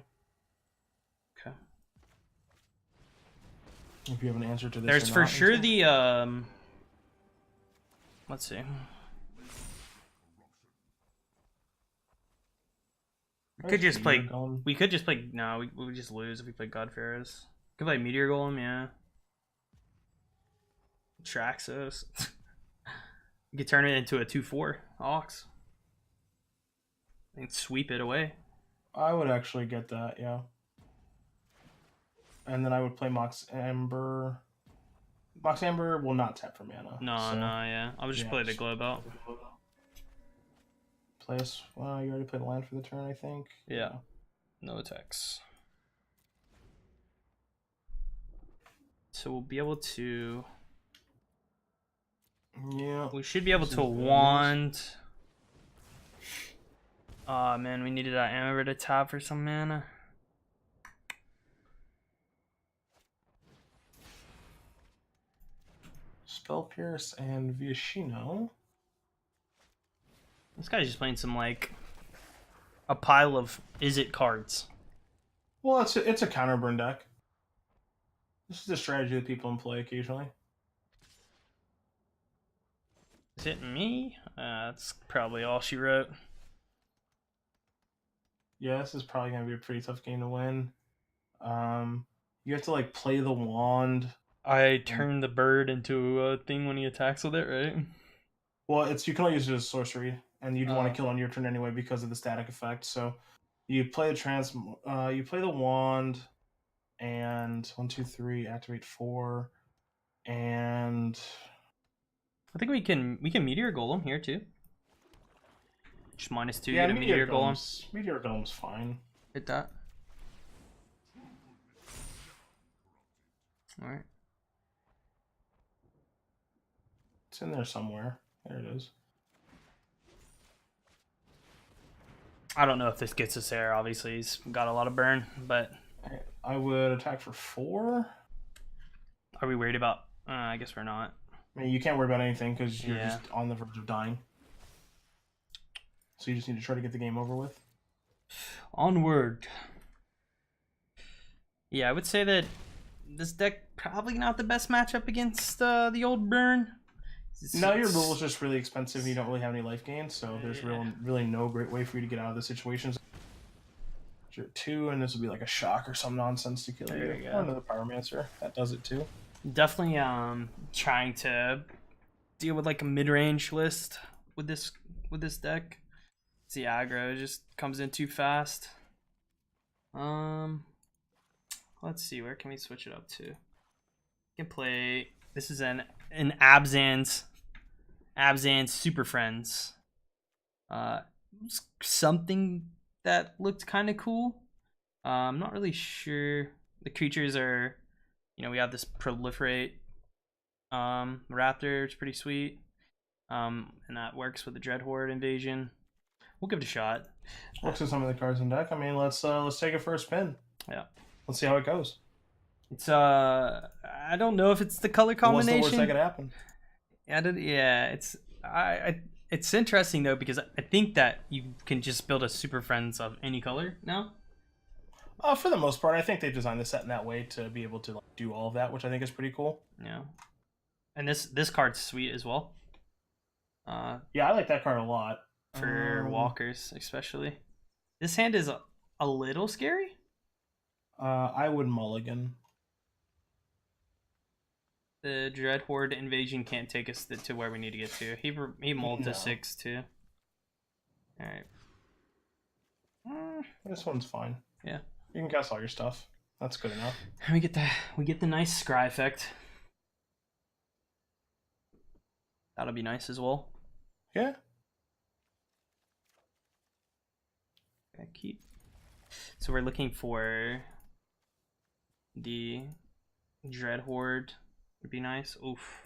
Okay. If you have an answer to this. There's for sure the let's see. We could just play. We could just play. No, we would just lose if we play Godfarers. Could play Meteor Golem, yeah. Traxos. You could turn it into a 2/4 Ox. And sweep it away. I would actually get that, yeah. And then I would play Mox Amber. Mox Amber will not tap for mana. No, yeah. I would just play the Globe out. Well, you already played a land for the turn, I think. Yeah. No attacks. So we'll be able to... Yeah. We should be able to wand... Aw, man, we needed that Amber to tap for some mana. Spell Pierce and Viashino. This guy's just playing some, like, a pile of is-it cards. Well, it's a counter burn deck. This is a strategy that people in play occasionally. Is it me? That's probably all she wrote. Yeah, this is probably going to be a pretty tough game to win. You have to, like, play the wand. I turn the bird into a thing when he attacks with it, right? Well, you can only use it as sorcery, and you'd want to kill on your turn anyway because of the static effect. So you play the you play the wand, and 1, 2, 3, activate 4, and I think we can Meteor Golem here too. Just -2, yeah, get a Meteor Golem. Meteor Golem's fine. Hit that. Alright. It's in there somewhere. There it is. I don't know if this gets us there. Obviously, he's got a lot of burn, but... I would attack for 4. Are we worried about... I guess we're not. I mean, you can't worry about anything because you're just on the verge of dying. So you just need to try to get the game over with. Onward. Yeah, I would say that this deck probably not the best matchup against the old burn. No, your rule is just really expensive and you don't really have any life gain, so there's really no great way for you to get out of the situations. You're at 2, and this will be like a shock or some nonsense to kill you. There you go. Or another Pyromancer. That does it too. Definitely trying to deal with like a mid-range list with this deck. The aggro just comes in too fast. Let's see, where can we switch it up to? We can play. This is an Abzan's Super Friends. Something that looked kind of cool. I'm not really sure. The creatures are, we have this proliferate raptor. It's pretty sweet. And that works with the Dread Horde invasion. We'll give it a shot. Looks at some of the cards in deck. I mean, let's take it for a spin. Yeah. Let's see how it goes. It's I don't know if it's the color combination. What's the worst that could happen? It's interesting though because I think that you can just build a Super Friends of any color now. For the most part, I think they designed the set in that way to be able to like, do all of that, which I think is pretty cool. Yeah, and this card's sweet as well. Yeah, I like that card a lot for walkers, especially. This hand is a little scary. I would mulligan. The Dread Horde invasion can't take us to where we need to get to. He mulled to 6 too. All right. This one's fine. Yeah. You can cast all your stuff. That's good enough. We get the nice scry effect. That'll be nice as well. Yeah. Okay, keep. So we're looking for the Dread Horde. Would be nice. Oof.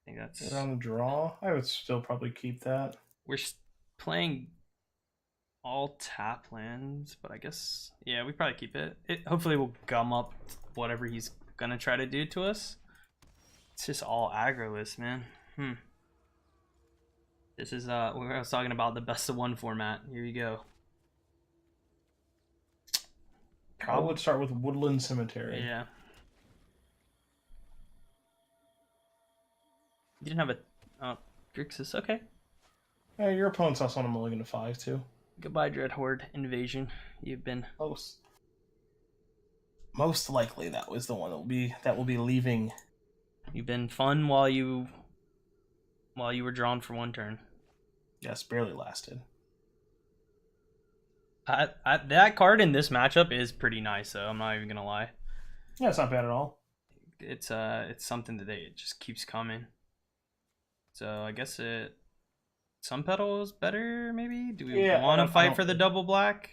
I think that's on the draw. I would still probably keep that. We're playing all tap lands, but I guess yeah, we probably keep it. Hopefully will gum up whatever he's gonna try to do to us. It's just all aggroless, man. This is I was talking about the best of one format. Here you go. I would start with Woodland Cemetery. Yeah. You didn't have a Grixis, okay. Yeah, your opponent's also on a mulligan to 5 too. Goodbye, Dread Horde invasion. You've been most likely that was the one that will be leaving. You've been fun while you were drawn for one turn. Yes, barely lasted. That card in this matchup is pretty nice, though. I'm not even gonna lie. Yeah, it's not bad at all. It's something that it just keeps coming. So I guess Sun Petal is better, maybe? Do we want to fight for the double black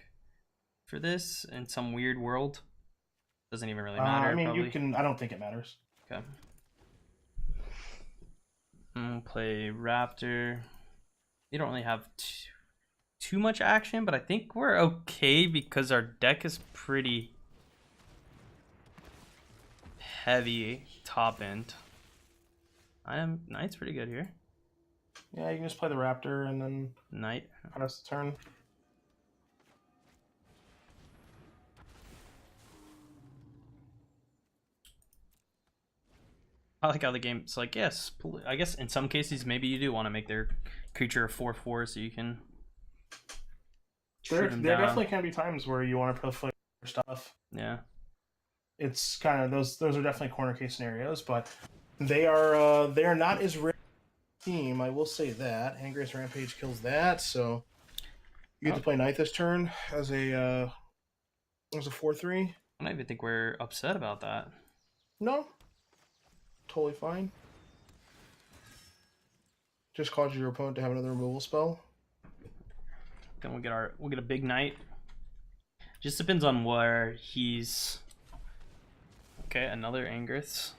for this in some weird world? Doesn't even really matter. I mean, probably. you can. I don't think it matters. Okay. We'll play Raptor. You don't really have too much action, but I think we're okay because our deck is pretty heavy top end. Knight's pretty good here. Yeah, you can just play the Raptor and then Knight. pass the turn. I like how the game's like, yes, I guess in some cases maybe you do want to make their creature a 4/4 so you can. There definitely can be times where you want to play stuff. Yeah. It's kind of those are definitely corner case scenarios, but they are not as rare team. I will say that Angrace Rampage kills that, so you get to play Knight this turn as a 4/3. I don't even think we're upset about that. No, totally fine. Just causes your opponent to have another removal spell. Then we'll get a big Knight. Just depends on where he's. Okay, another Angrace.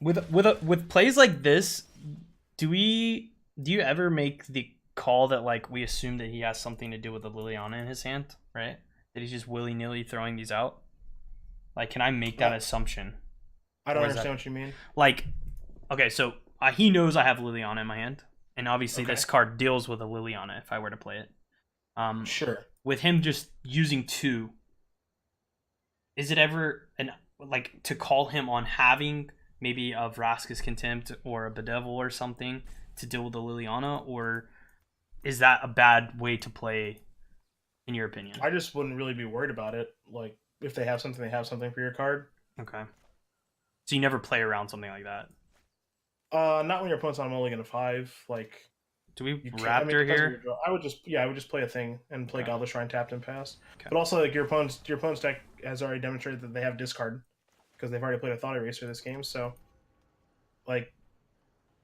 With plays like this, do you ever make the call that like we assume that he has something to do with the Liliana in his hand, right? That he's just willy-nilly throwing these out? Like, can I make that assumption? I don't understand what you mean. Like, okay, so he knows I have Liliana in my hand, and obviously this card deals with a Liliana if I were to play it. Sure. With him just using 2, is it ever like to call him on having maybe a Vraska's Contempt or a Bedevil or something to deal with the Liliana, or is that a bad way to play, in your opinion? I just wouldn't really be worried about it. Like, if they have something, they have something for your card. Okay. So you never play around something like that? Not when your opponent's on a mulligan to 5. Like, do we Raptor here? I would just play a thing and play Godless Shrine tapped and pass. Okay. But also, like, your opponent's deck has already demonstrated that they have discard because they've already played a Thought Eraser this game. So, like,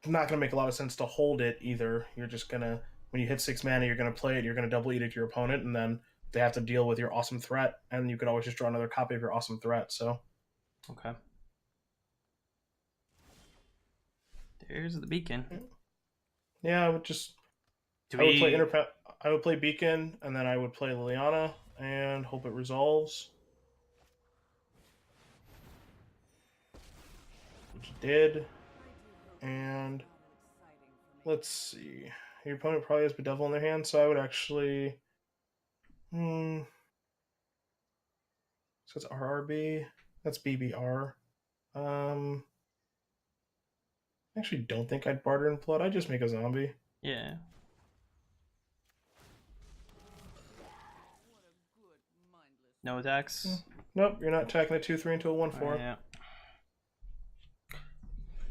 not gonna make a lot of sense to hold it either. You're just gonna, when you hit 6 mana, you're gonna play it. You're gonna double edict your opponent, and then they have to deal with your awesome threat, and you could always just draw another copy of your awesome threat. So, okay. There's the beacon. Yeah, I would just Do I would play we? I would play Beacon, and then I would play Liliana and hope it resolves. Which it did. And let's see. Your opponent probably has Bedevil in their hand, so I would actually. So it's RRB. That's BBR. I actually don't think I'd barter in blood. I'd just make a zombie. Yeah. No attacks. Nope, you're not attacking a 2/3 into a 1/4. Yeah.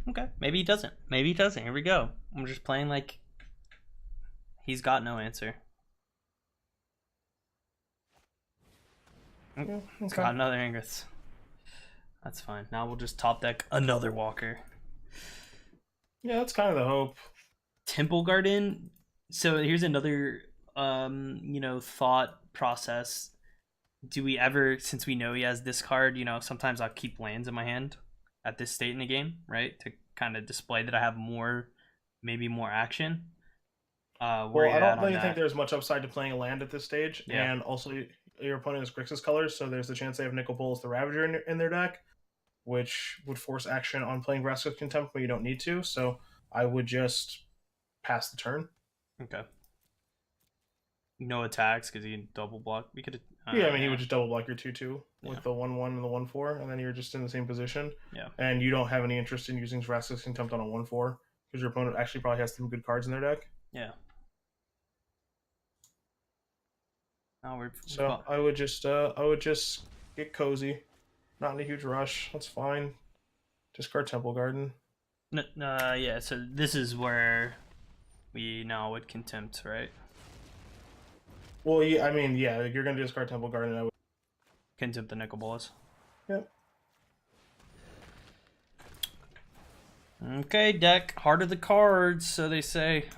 Okay, maybe he doesn't. Maybe he doesn't. Here we go. I'm just playing like he's got no answer. Yeah, It's okay. got another Ingress. That's fine. Now we'll just top deck another Walker. Yeah, that's kind of the hope. Temple Garden. So here's another thought process. Do we ever, since we know he has this card, sometimes I'll keep lands in my hand at this state in the game, right? To kind of display that I have maybe more action. Well, I don't really think there's much upside to playing a land at this stage. Yeah. And also, your opponent has Grixis colors, so there's the chance they have Nicol Bolas the Ravager in their deck, which would force action on playing Vraska's Contempt when you don't need to. So I would just pass the turn. Okay. No attacks because he can double block. We could. Yeah, I mean, he would just double block your 2/2 Yeah. with the 1/1 and the 1/4, and then you're just in the same position. Yeah. And you don't have any interest in using Vraska's Contempt on a 1/4 because your opponent actually probably has some good cards in their deck. Yeah. No, So I would just get cozy, not in a huge rush. That's fine. Discard Temple Garden. Yeah. So this is where we now would contempt, right? Well, yeah, I mean, yeah, you're gonna discard Temple Garden. I would Contempt the Nicol Bolas. Yep. Okay, deck. Heart of the cards, so they say.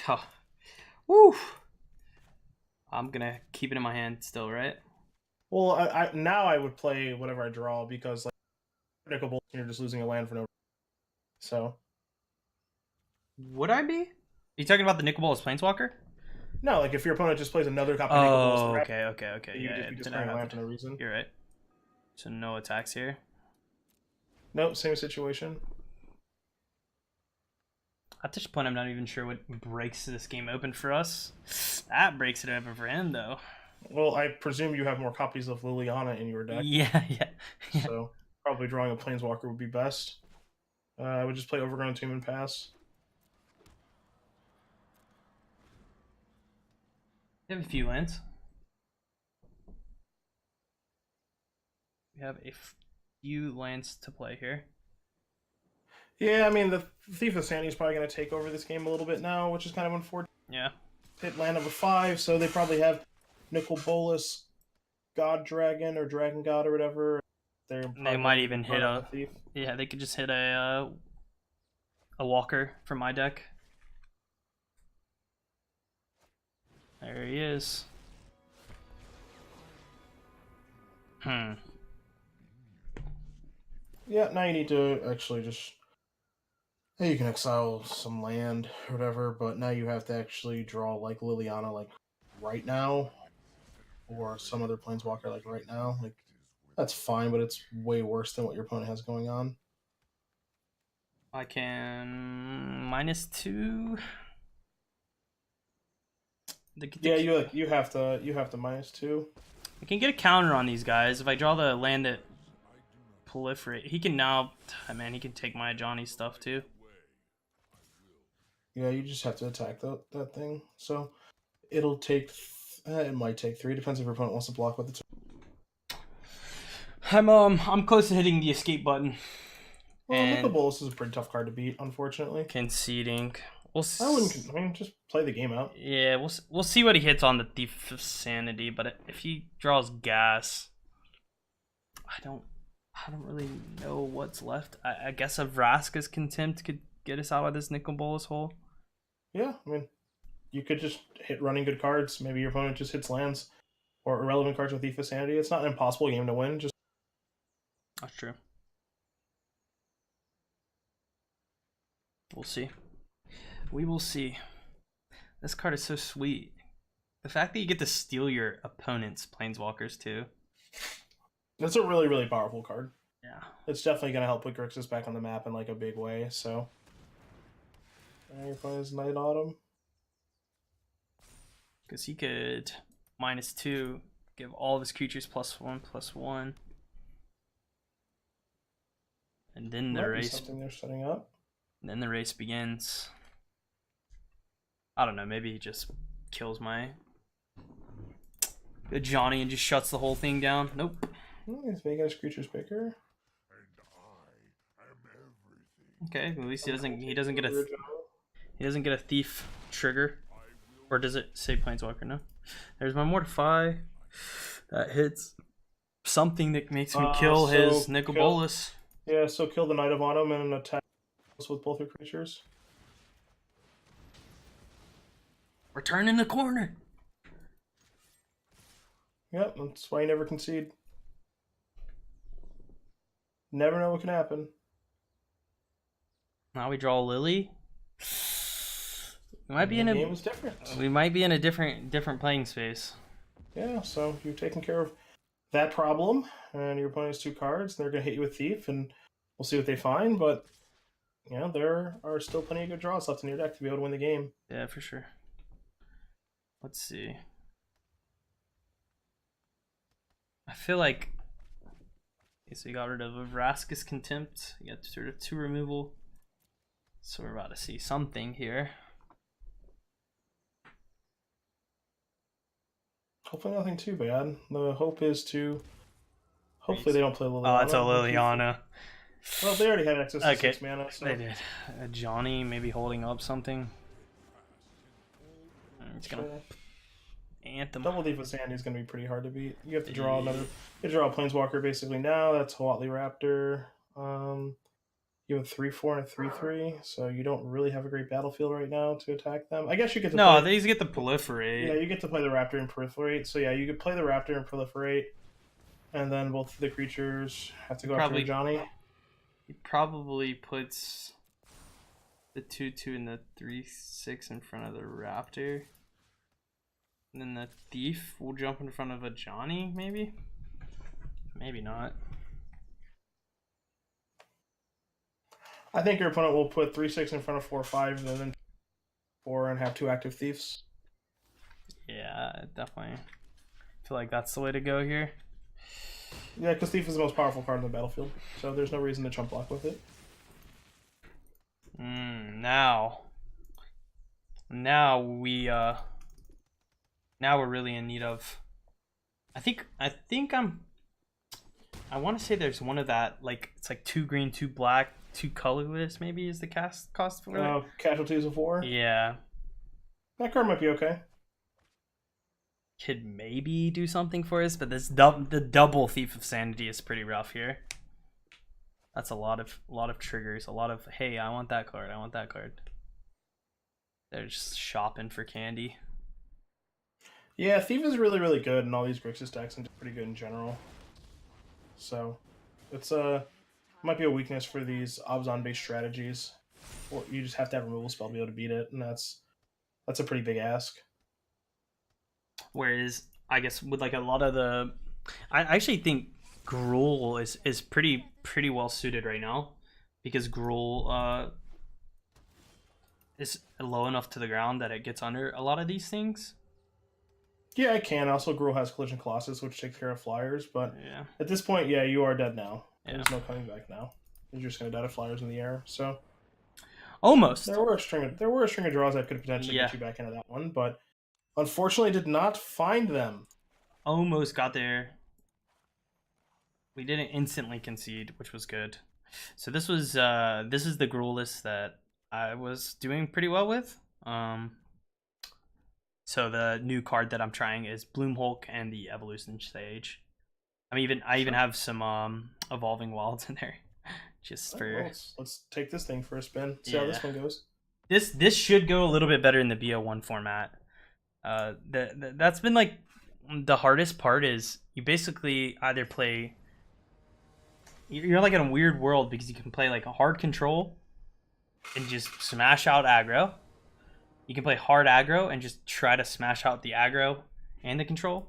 Oh. Woo! I'm gonna keep it in my hand still, right? Well, I now I would play whatever I draw because like Nicol Bolas, you're just losing a land for no reason. So Would I be? Are you talking about the Nicol Bolas Planeswalker? no, like if your opponent just plays another copy of Nicol Bolas, Oh, okay. you Yeah, just be discarding a land for no reason. You're right. So no attacks here. Nope, same situation. At this point, I'm not even sure what breaks this game open for us. That breaks it open for him, though. Well, I presume you have more copies of Liliana in your deck. Yeah. So probably drawing a Planeswalker would be best. I would just play Overgrown Tomb and pass. We have a few lands. We have a few lands to play here. Yeah, I mean, the Thief of Sanity is probably going to take over this game a little bit now, which is kind of unfortunate. Yeah. Hit land number 5, so they probably have Nicol Bolas, God Dragon, or Dragon God, or whatever. They might even hit a thief. Yeah, they could just hit a Walker from my deck. There he is. Yeah, now you need to actually just... Hey, you can exile some land or whatever, but now you have to actually draw like Liliana like right now, or some other Planeswalker like right now. Like that's fine, but it's way worse than what your opponent has going on. I can -2. Yeah, you have to -2. I can get a counter on these guys if I draw the land that proliferate. He can now, man, he can take my Johnny stuff too. Yeah, you just have to attack that thing. So it'll take. It might take 3. Depends if your opponent wants to block with it. I'm close to hitting the escape button. Well, Nicol Bolas is a pretty tough card to beat, unfortunately. Conceding. I mean, just play the game out. Yeah, we'll see what he hits on the Thief of Sanity, but if he draws gas, I don't really know what's left. I guess a Vraska's Contempt could get us out of this Nicol Bolas hole. Yeah, I mean, you could just hit running good cards. Maybe your opponent just hits lands or irrelevant cards with Thief of Sanity. It's not an impossible game to win. Just that's true. We'll see. We will see. This card is so sweet. The fact that you get to steal your opponent's planeswalkers too. That's a really, really powerful card. Yeah. It's definitely going to help put Grixis back on the map in like a big way, so. And your opponent is Night Autumn. Because he could -2, give all of his creatures +1/+1. And then the race. Something they're setting up. And then the race begins. I don't know. Maybe he just kills my good Johnny and just shuts the whole thing down. Nope. He's making his creatures bigger. Okay, at least he doesn't get a thief trigger. Or does it say planeswalker? No. There's my Mortify. That hits something that makes me kill his Nicol Bolas. Yeah, so kill the Knight of Autumn and attack with both your creatures. We're turning the corner. Yep, that's why you never concede. Never know what can happen. Now we draw Lily. We might be the game is different. We might be in a different playing space. Yeah, so you've taken care of that problem, and your opponent has 2 cards. They're going to hit you with Thief, and we'll see what they find. But yeah, there are still plenty of good draws left in your deck to be able to win the game. Yeah, for sure. Let's see. I feel like. Okay, so you got rid of Vraska's Contempt. You got sort of 2 removal. So we're about to see something here. Hopefully nothing too bad. The hope is to... Hopefully they don't play Liliana. Oh, it's a Liliana. Well, they already had access to 6 mana. So. They did. Johnny maybe holding up something. It's gonna Anthem. Double Thief with Sandy is going to be pretty hard to beat. You have to draw another... You draw a Planeswalker basically now. That's Huatli Raptor. You have a 3/4 and a 3/3, so you don't really have a great battlefield right now to attack them. I guess you get to play... these get the Proliferate. Yeah, you get to play the Raptor and Proliferate. So yeah, you could play the Raptor and Proliferate, and then both of the creatures have to go after Johnny. He probably puts the 2/2 and the 3/6 in front of the Raptor. And then the Thief will jump in front of a Johnny, maybe? Maybe not. I think your opponent will put 3/6 in front of 4/5, and then 4 and have 2 active Thieves. Yeah, definitely. I feel like that's the way to go here. Yeah, because Thief is the most powerful card in the battlefield, so there's no reason to chump block with it. Now we're really in need of. I want to say there's one of that, like it's like 2 green, 2 black, 2 colorless. Maybe is the cost for it. Casualties of War. Yeah, that card might be okay. Could maybe do something for us, but the double Thief of Sanity is pretty rough here. That's a lot of triggers, a lot of hey, I want that card, I want that card. They're just shopping for candy. Yeah, Thief is really, really good in all these Grixis decks and pretty good in general. So, it's might be a weakness for these Abzan-based strategies. Or you just have to have a removal spell to be able to beat it, and that's a pretty big ask. Whereas, I guess with like a lot of the, I actually think Gruul is pretty well suited right now, because Gruul is low enough to the ground that it gets under a lot of these things. Yeah, it can. Also, Gruul has Collision Colossus, which takes care of flyers, but yeah. At this point, yeah, you are dead now. Yeah. There's no coming back now. You're just going to die to flyers in the air, so... Almost. There were a string of draws that could potentially get you back into that one, but unfortunately did not find them. Almost got there. We didn't instantly concede, which was good. So this is the Gruul list that I was doing pretty well with. So the new card that I'm trying is Bloomhulk and the Evolution Sage. I even have some Evolving Wilds in there, just for. Let's take this thing for a spin. See how this one goes. This should go a little bit better in the BO1 format. That's been like the hardest part is you basically either play. You're like in a weird world because you can play like a hard control and just smash out aggro, you can play hard aggro and just try to smash out the aggro and the control.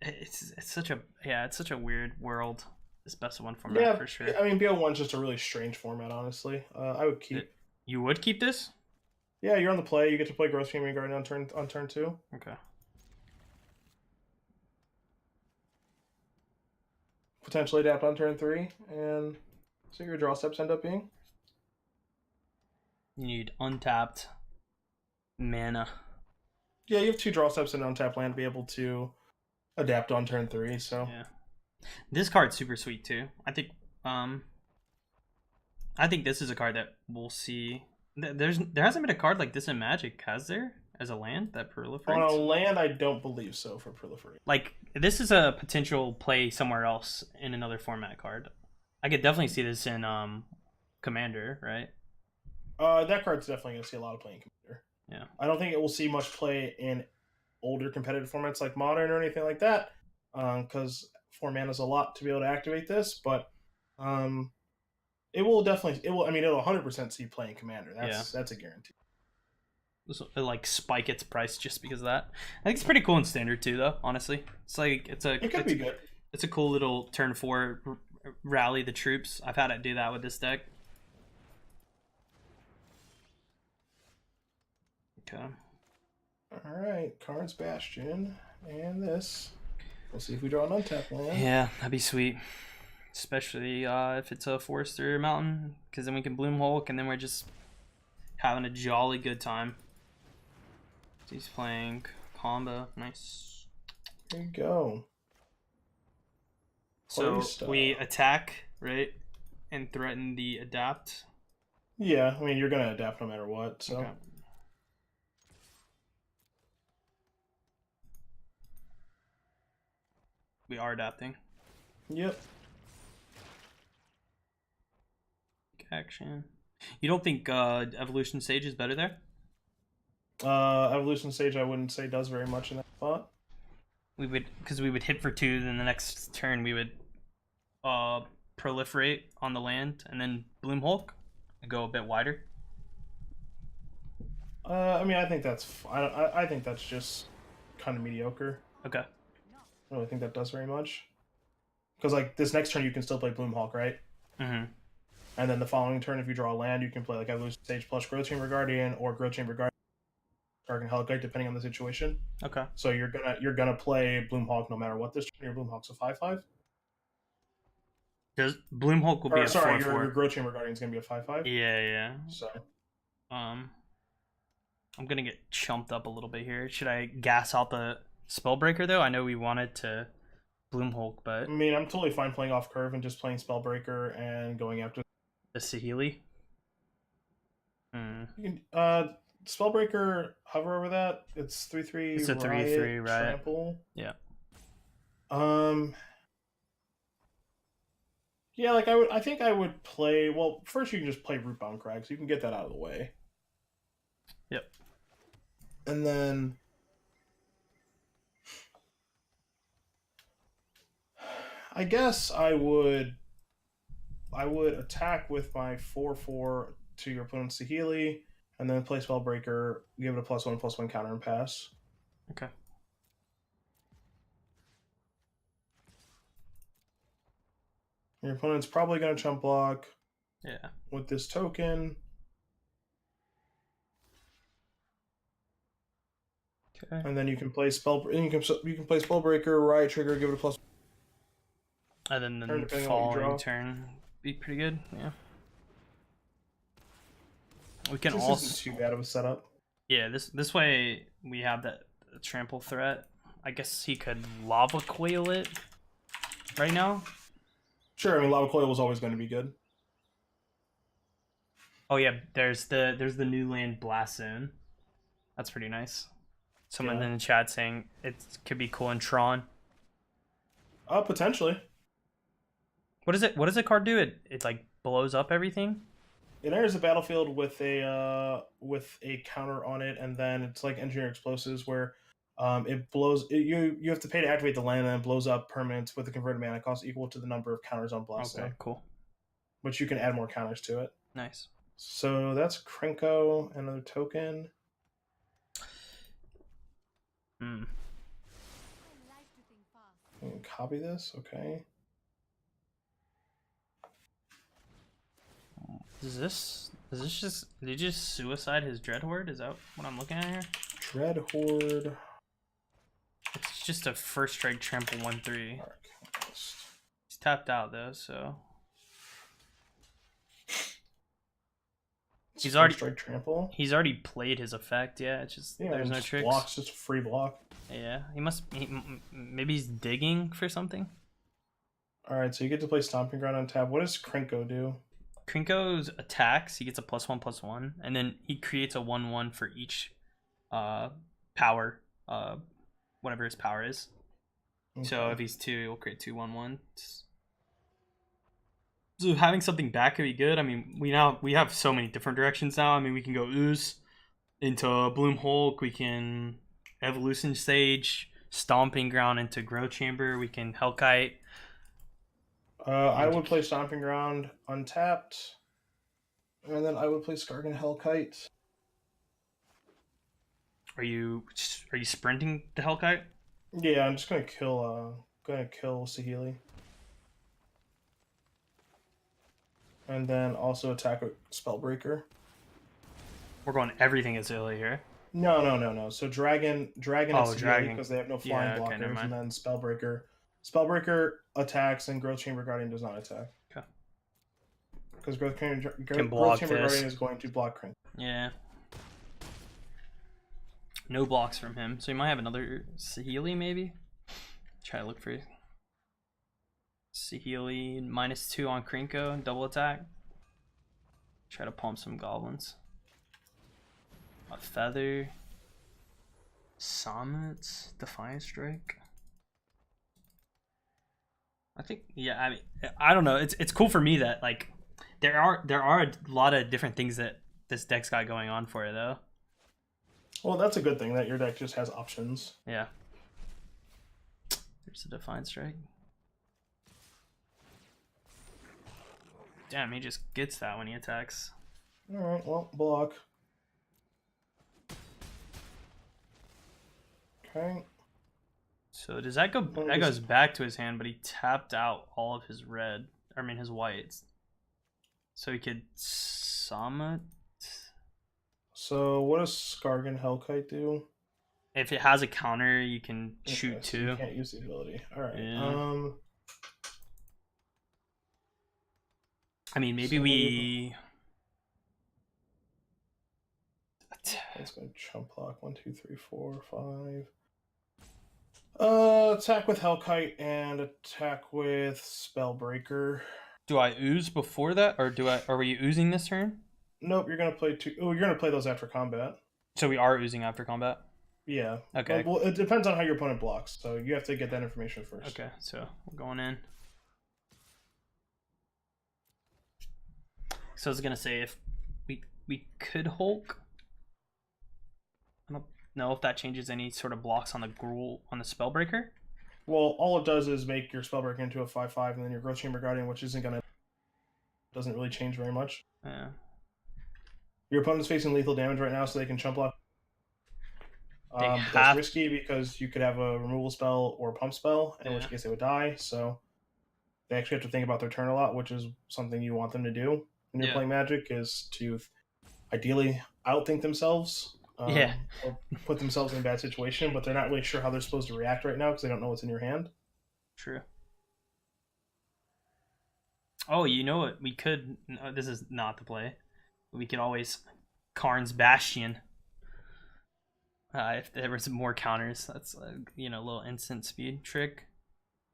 It's such a weird world. This best of one format for sure. I mean, BO1's just a really strange format, honestly. I would keep. You would keep this? Yeah, you're on the play. You get to play Growth Champion Guardian on turn 2. Okay. Potentially adapt on turn 3, and see what your draw steps end up being. You need untapped mana. Yeah, you have 2 draw steps and untapped land to be able to adapt on turn 3. So yeah, this card's super sweet too. I think this is a card that we'll see. There hasn't been a card like this in Magic, has there? As a land that proliferates? On a land, I don't believe so for proliferate. Like, this is a potential play somewhere else in another format card. I could definitely see this in Commander, right? That card's definitely going to see a lot of play in Commander. Yeah. I don't think it will see much play in older competitive formats like Modern or anything like that, because 4 mana is a lot to be able to activate this, but it'll 100% see play in Commander. That's a guarantee. It'll, like, spike its price just because of that. I think it's pretty cool in Standard too, though. Honestly, it could be good. It's a cool little turn 4 rally the troops. I've had it do that with this deck. Okay. All right, Karn's Bastion and this. We'll see if we draw an untapped land. Yeah, that'd be sweet. Especially if it's a forest or a mountain, because then we can Bloom Hulk, and then we're just having a jolly good time. He's playing combo. Nice. There you go. So we attack, right? And threaten the adapt. Yeah, I mean, you're going to adapt no matter what, so. Okay. We are adapting. Yep. Action. You don't think Evolution Sage is better there? Evolution Sage, I wouldn't say does very much in that spot. We would hit for 2, then the next turn we would proliferate on the land, and then Bloom Hulk and go a bit wider. I mean, I think that's I think that's just kind of mediocre. Okay. I don't really think that does very much. Because, like, this next turn you can still play Bloom Hulk, right? Mm-hmm. And then the following turn, if you draw a land, you can play, like, Evolution Sage plus Growth Chamber Guardian or Growth Chamber Guardian Hellkite, depending on the situation. Okay. So you're gonna play Bloom Hulk no matter what this turn. Your Bloom Hulk's a 5/5. Does Bloom Hulk will be a 4/4? Your Growth Chamber Guardian's gonna be a 5/5. Yeah. So, I'm gonna get chumped up a little bit here. Should I gas out the Spellbreaker though? I know we wanted to Bloom Hulk, but I mean, I'm totally fine playing off curve and just playing Spellbreaker and going after the Saheeli. You can, Spellbreaker, hover over that. It's 3/3. It's a 3/3 riot. Trample. Yeah. Yeah, like I think I would play. Well, first you can just play Rootbound Crag, so you can get that out of the way. Yep. And then I guess I would attack with my 4/4 to your opponent's Saheeli, and then play Spellbreaker, give it a +1/+1 counter and pass. Okay. Your opponent's probably going to chump block. Yeah. With this token. Okay. And then you can play you can play Spellbreaker, Riot Trigger, give it a +. And then the following turn be pretty good. Yeah. We can this also isn't too bad of a setup. Yeah, this way we have that trample threat. I guess he could Lava Coil it right now. Sure, I mean Lava Coil was always going to be good. Oh yeah, there's the new land Blast Zone. That's pretty nice. Someone in the chat saying it could be cool in Tron. Potentially. What does the card do? It like blows up everything? It enters the battlefield with a counter on it, and then it's like Engineer Explosives, where it blows. You have to pay to activate the land, and it blows up permanents with a converted mana cost equal to the number of counters on Blast. Okay, cool. But you can add more counters to it. Nice. So that's Krenko, another token. Hmm. Copy this, okay. Is this just, did he just suicide his Dreadhorde? Is that what I'm looking at here? Dreadhorde. It's just a first strike trample 1/3. He's tapped out though, so He's already strike trample. He's already played his effect. Yeah, it's just there's no tricks. Blocks, just a free block. Yeah, maybe he's digging for something. All right, so you get to play Stomping Ground on tap. What does Krinko do? Krinko's attacks, he gets a +1/+1, and then he creates a 1/1 for each power, whatever his power is. Okay. So if he's 2, he'll create 2 1/1s. So having something back could be good. I mean, we have so many different directions now. I mean, we can go Ooze into Bloom Hulk. We can Evolution Sage, Stomping Ground into Grow Chamber. We can Hellkite. I would play Stomping Ground untapped, and then I would play Skargan Hellkite. Are you sprinting the Hellkite? Yeah, I'm just gonna kill Saheeli. And then also attack with Spellbreaker. We're going everything is Saheeli here. No. So Dragon is Saheeli because they have no flying blockers, and then Spellbreaker. Spellbreaker attacks and Growth Chamber Guardian does not attack. Okay. Because Growth Chamber Guardian is going to block Krink. Yeah. No blocks from him. So he might have another Saheeli maybe? Try to look for Saheeli -2 on Krinko, double attack. Try to pump some goblins. A Feather. Summits. Defiant Strike. I think, yeah, I mean, I don't know. It's cool for me that like there are a lot of different things that this deck's got going on for it though. Well, that's a good thing that your deck just has options. Yeah. There's a Defiant Strike. Damn, he just gets that when he attacks. Alright, well, block. Okay. So does that go? That goes back to his hand, but he tapped out all of his red. I mean his whites. So he could summon. So what does Skargan Hellkite do? If it has a counter, you can shoot 2. You can't use the ability. All right. Yeah. I mean, maybe we. Let's go chump block 1, 2, 3, 4, 5. Attack with Hellkite and attack with Spellbreaker. Do I ooze before that, or are we oozing this turn? Nope, you're gonna play 2. Oh, you're gonna play those after combat. So we are oozing after combat. Yeah. Okay. Well, it depends on how your opponent blocks, so you have to get that information first. Okay, so we're going in. So I was gonna say if we could Hulk. I don't know if that changes any sort of blocks on the Gruul on the Spellbreaker. Well, all it does is make your Spellbreaker into a 5/5, and then your Growth Chamber Guardian, which doesn't really change very much. Yeah. Your opponent's facing lethal damage right now, so they can chump block. That's risky because you could have a removal spell or a pump spell, in which case they would die. So they actually have to think about their turn a lot, which is something you want them to do when you're playing Magic, is to ideally outthink themselves. Or put themselves in a bad situation, but they're not really sure how they're supposed to react right now because they don't know what's in your hand. True. Oh, you know what? We could. No, this is not the play. We could always Karn's Bastion. If there was more counters, that's a little instant speed trick.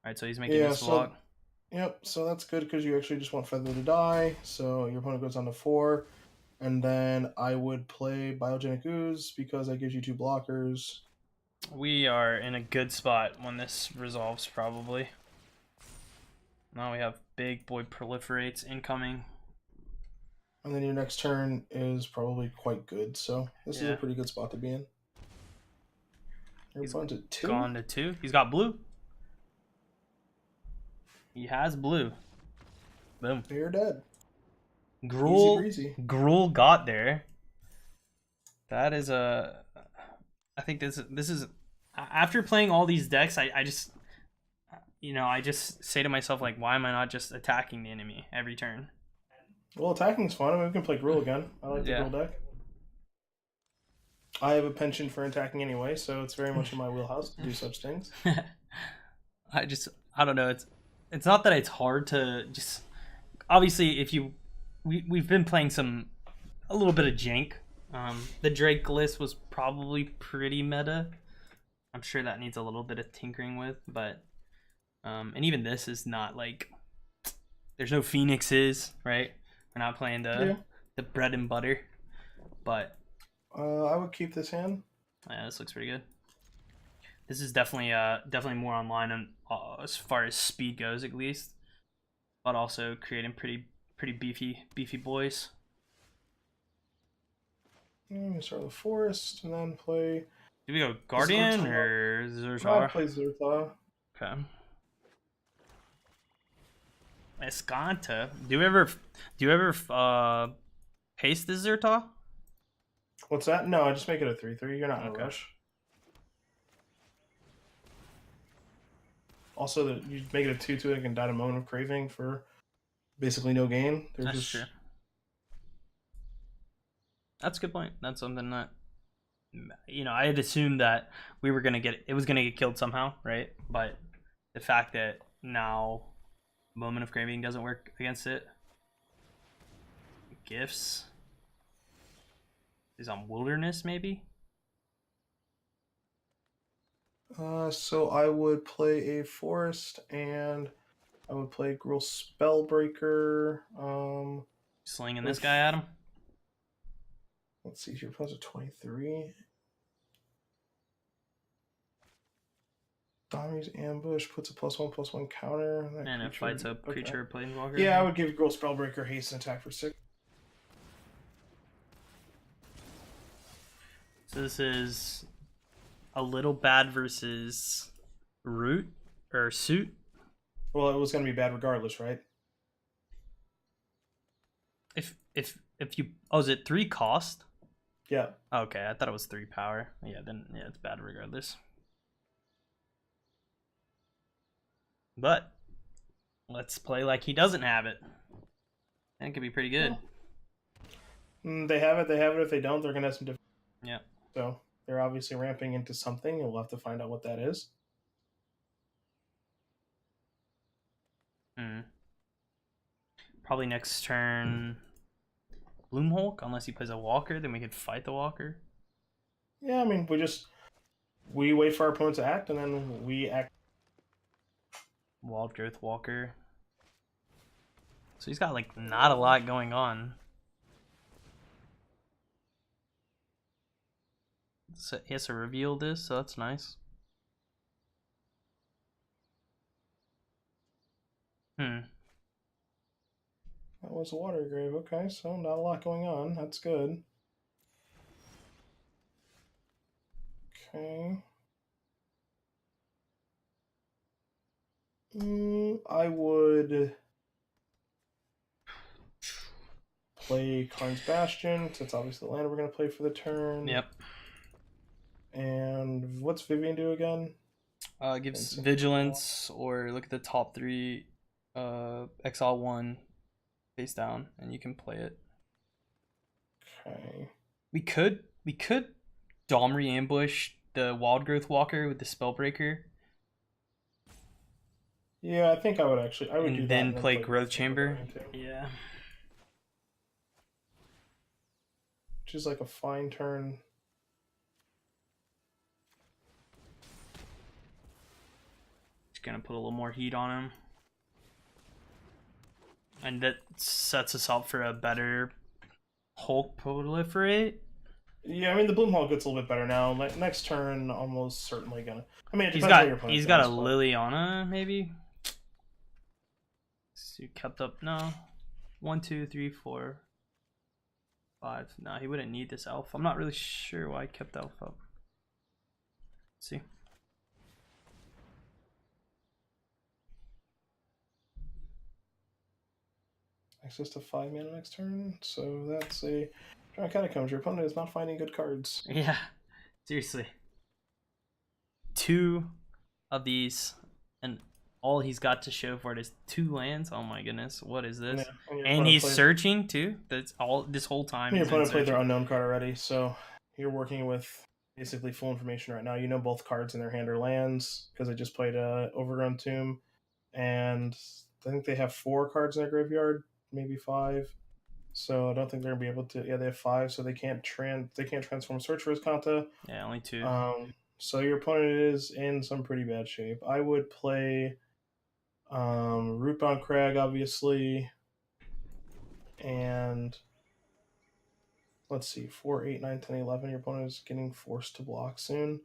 All right, so he's making this block. Yep, so that's good because you actually just want Feather to die. So your opponent goes on to 4. And then I would play Biogenic Ooze because that gives you 2 blockers. We are in a good spot when this resolves, probably. Now we have Big Boy Proliferates incoming. And then your next turn is probably quite good, so this is a pretty good spot to be in. He's gone to 2. Gone to 2. He's got blue. He has blue. Boom. You're dead. Gruul got there. That is I think this is after playing all these decks, I just, I just say to myself, like, why am I not just attacking the enemy every turn? Well, attacking's fun. I mean, we can play Gruul again. I like the Yeah. Gruul deck. I have a penchant for attacking anyway, so it's very much in my wheelhouse to do such things. I don't know. It's not that it's hard to just. Obviously, we've been playing a little bit of jank. The Drake list was probably pretty meta. I'm sure that needs a little bit of tinkering with, but and even this is not like there's no phoenixes, right? We're not playing the bread and butter, but I would keep this hand. yeah, this looks pretty good. This is definitely more online on as far as speed goes, at least, but also creating pretty beefy boys. I'm gonna start with Forest and then play. Do we go Guardian or Zertar? I'll play Zertar. Okay. Escanta. Do you ever paste the Zertar? What's that? No, I just make it a 3/3. You're not in a Okay. rush. Also, you make it a 2/2, it can die a moment of craving for basically no gain. That's true. That's a good point. That's something that I had assumed that it was gonna get killed somehow, right? But the fact that now moment of craving doesn't work against it. Gifts is on wilderness, maybe. So I would play a Forest and I would play Gruul Spellbreaker. Slinging this guy at him. Let's see, your opponent's a 23. Dami's Ambush puts a +1/+1 counter. And it fights a creature or planeswalker. Yeah, I would give Gruul Spellbreaker haste and attack for 6. So this is a little bad versus root or suit. Well, it was going to be bad regardless, right? If you is it 3 cost? Yeah. Okay, I thought it was 3 power. Yeah, then it's bad regardless. But let's play like he doesn't have it. That could be pretty good. They have it. They have it. If they don't, they're going to have some different. Yeah. So they're obviously ramping into something, and we'll have to find out what that is. Probably next turn Bloomhulk, unless he plays a Walker, then we could fight the Walker. Yeah, I mean, we wait for our opponent to act, and then we act. Wild Growth Walker. So he's got like not a lot going on. So he has to reveal this, so that's nice. That was a Water Grave. Okay, so not a lot going on. That's good. Okay. I would play Karn's Bastion, since obviously the land we're going to play for the turn. Yep. And what's Vivian do again? Gives Vigilance, or look at the top 3, exile 1 face down, and you can play it. Okay. We could Domri ambush the Wild Growth Walker with the Spellbreaker. Yeah, I think I would do that. And then play Growth Chamber. Yeah. Which is like a fine turn. Just gonna put a little more heat on him. And that sets us up for a better Hulk proliferate. Yeah, I mean the Bloomhulk gets a little bit better now. Next turn, almost certainly gonna. I mean, He's got a Liliana maybe. So you kept up 1, 2, 3, 4, 5. No, he wouldn't need this elf. I'm not really sure why I kept elf up. Let's see. Access to 5 mana next turn, so that's a Drown Catacombs. Your opponent is not finding good cards. Yeah, seriously. 2 of these, and all he's got to show for it is 2 lands. Oh my goodness, what is this? Yeah, and he's searching too. That's all this whole time. Your opponent played their unknown card already, so you're working with basically full information right now. You know both cards in their hand are lands because they just played Overgrown Tomb, and I think they have 4 cards in their graveyard, maybe 5. So I don't think they're gonna be able to. Yeah, they have 5, so they can't transform Search for Iskanta. Yeah, only 2. So your opponent is in some pretty bad shape. I would play Rootbound Crag, obviously, and let's see, 4, 8, 9, 10, 11. Your opponent is getting forced to block soon.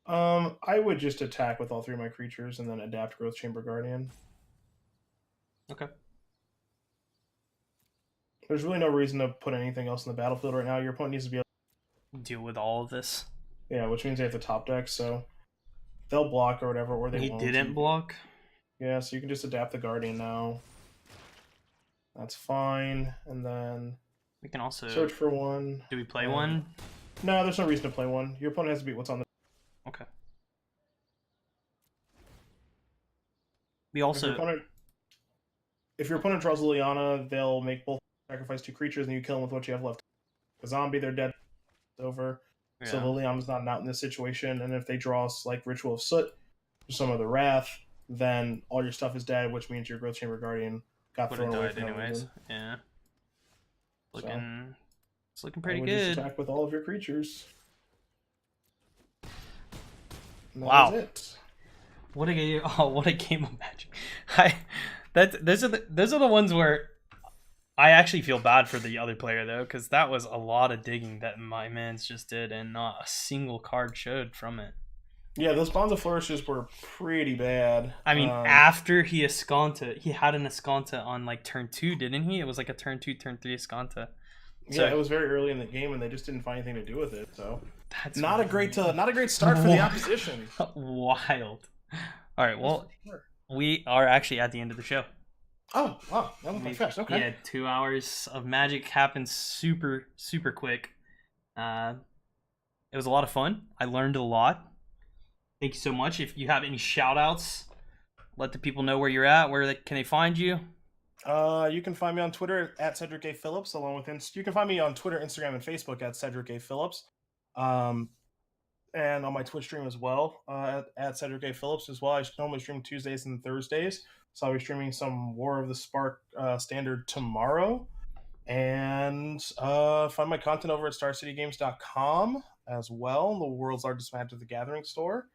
I would just attack with all 3 of my creatures and then adapt Growth Chamber Guardian. Okay. There's really no reason to put anything else in the battlefield right now. Your opponent needs to be able to deal with all of this. Yeah, which means they have to top deck, so they'll block or whatever, or they won't. He didn't block? Yeah, so you can just adapt the Guardian now. That's fine. And then we can also search for 1. Do we play 1? No, there's no reason to play 1. Your opponent has to beat what's on the... Okay. We also... If your opponent draws Liliana, they'll make both sacrifice 2 creatures, and you kill them with what you have left. A zombie, they're dead. It's over. Yeah. So Liliana's not out in this situation, and if they draw like Ritual of Soot or some other Wrath, then all your stuff is dead, which means your Growth Chamber Guardian got thrown away from anyways. Yeah. It's looking pretty good. Just attack with all of your creatures. Wow. What a game! Oh, what a game of Magic! Those are the ones where I actually feel bad for the other player though, because that was a lot of digging that my mans just did, and not a single card showed from it. Yeah, those Bonds of Flourishes were pretty bad. I mean, after he had an Iskanta on like turn 2, didn't he? It was like a turn 2, turn 3 Iskanta. So, yeah, it was very early in the game, and they just didn't find anything to do with it. So that's not a great start for the opposition. Wild. All right, well, we are actually at the end of the show. Oh, wow. That went fast. Okay. Yeah, 2 hours of Magic happened super, super quick. It was a lot of fun. I learned a lot. Thank you so much. If you have any shout-outs, let the people know where you're at. Can they find you? You can find me on Twitter at Cedric A. Phillips, along with you can find me on Twitter, Instagram, and Facebook at Cedric A. Phillips. And on my Twitch stream as well, at Cedric A. Phillips as well. I normally stream Tuesdays and Thursdays. So I'll be streaming some War of the Spark Standard tomorrow. And find my content over at StarCityGames.com as well, the world's largest Magic the Gathering store.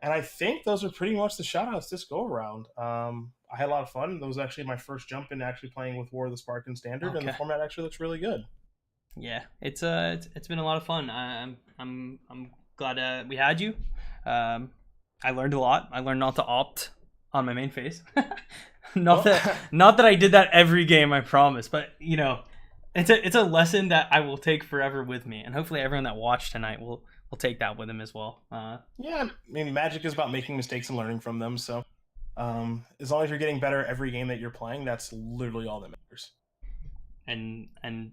And I think those are pretty much the shout-outs this go-around. I had a lot of fun. That was actually my first jump into actually playing with War of the Spark and Standard, and the format actually looks really good. Yeah, it's been a lot of fun. I'm glad we had you. I learned a lot. I learned not to opt on my main phase. not that I did that every game, I promise. But you know, it's a lesson that I will take forever with me, and hopefully everyone that watched tonight will take that with them as well. Yeah, I mean, Magic is about making mistakes and learning from them. So as long as you're getting better every game that you're playing, that's literally all that matters. And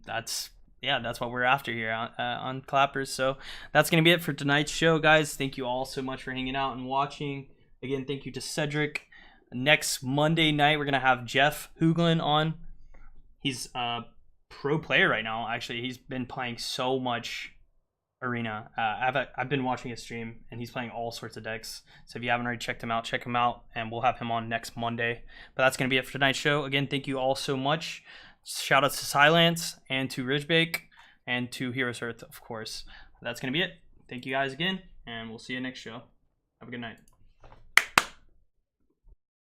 that's what we're after here on Clappers. So that's going to be it for tonight's show, guys. Thank you all so much for hanging out and watching. Again, thank you to Cedric. Next Monday night, we're going to have Jeff Hooglin on. He's a pro player right now, actually. He's been playing so much Arena. I've been watching his stream, and he's playing all sorts of decks. So if you haven't already checked him out, check him out, and we'll have him on next Monday. But that's going to be it for tonight's show. Again, thank you all so much. Shout out to Cylance and to Ridgebake and to HeroesHearth, of course. That's going to be it. Thank you guys again, and we'll see you next show. Have a good night.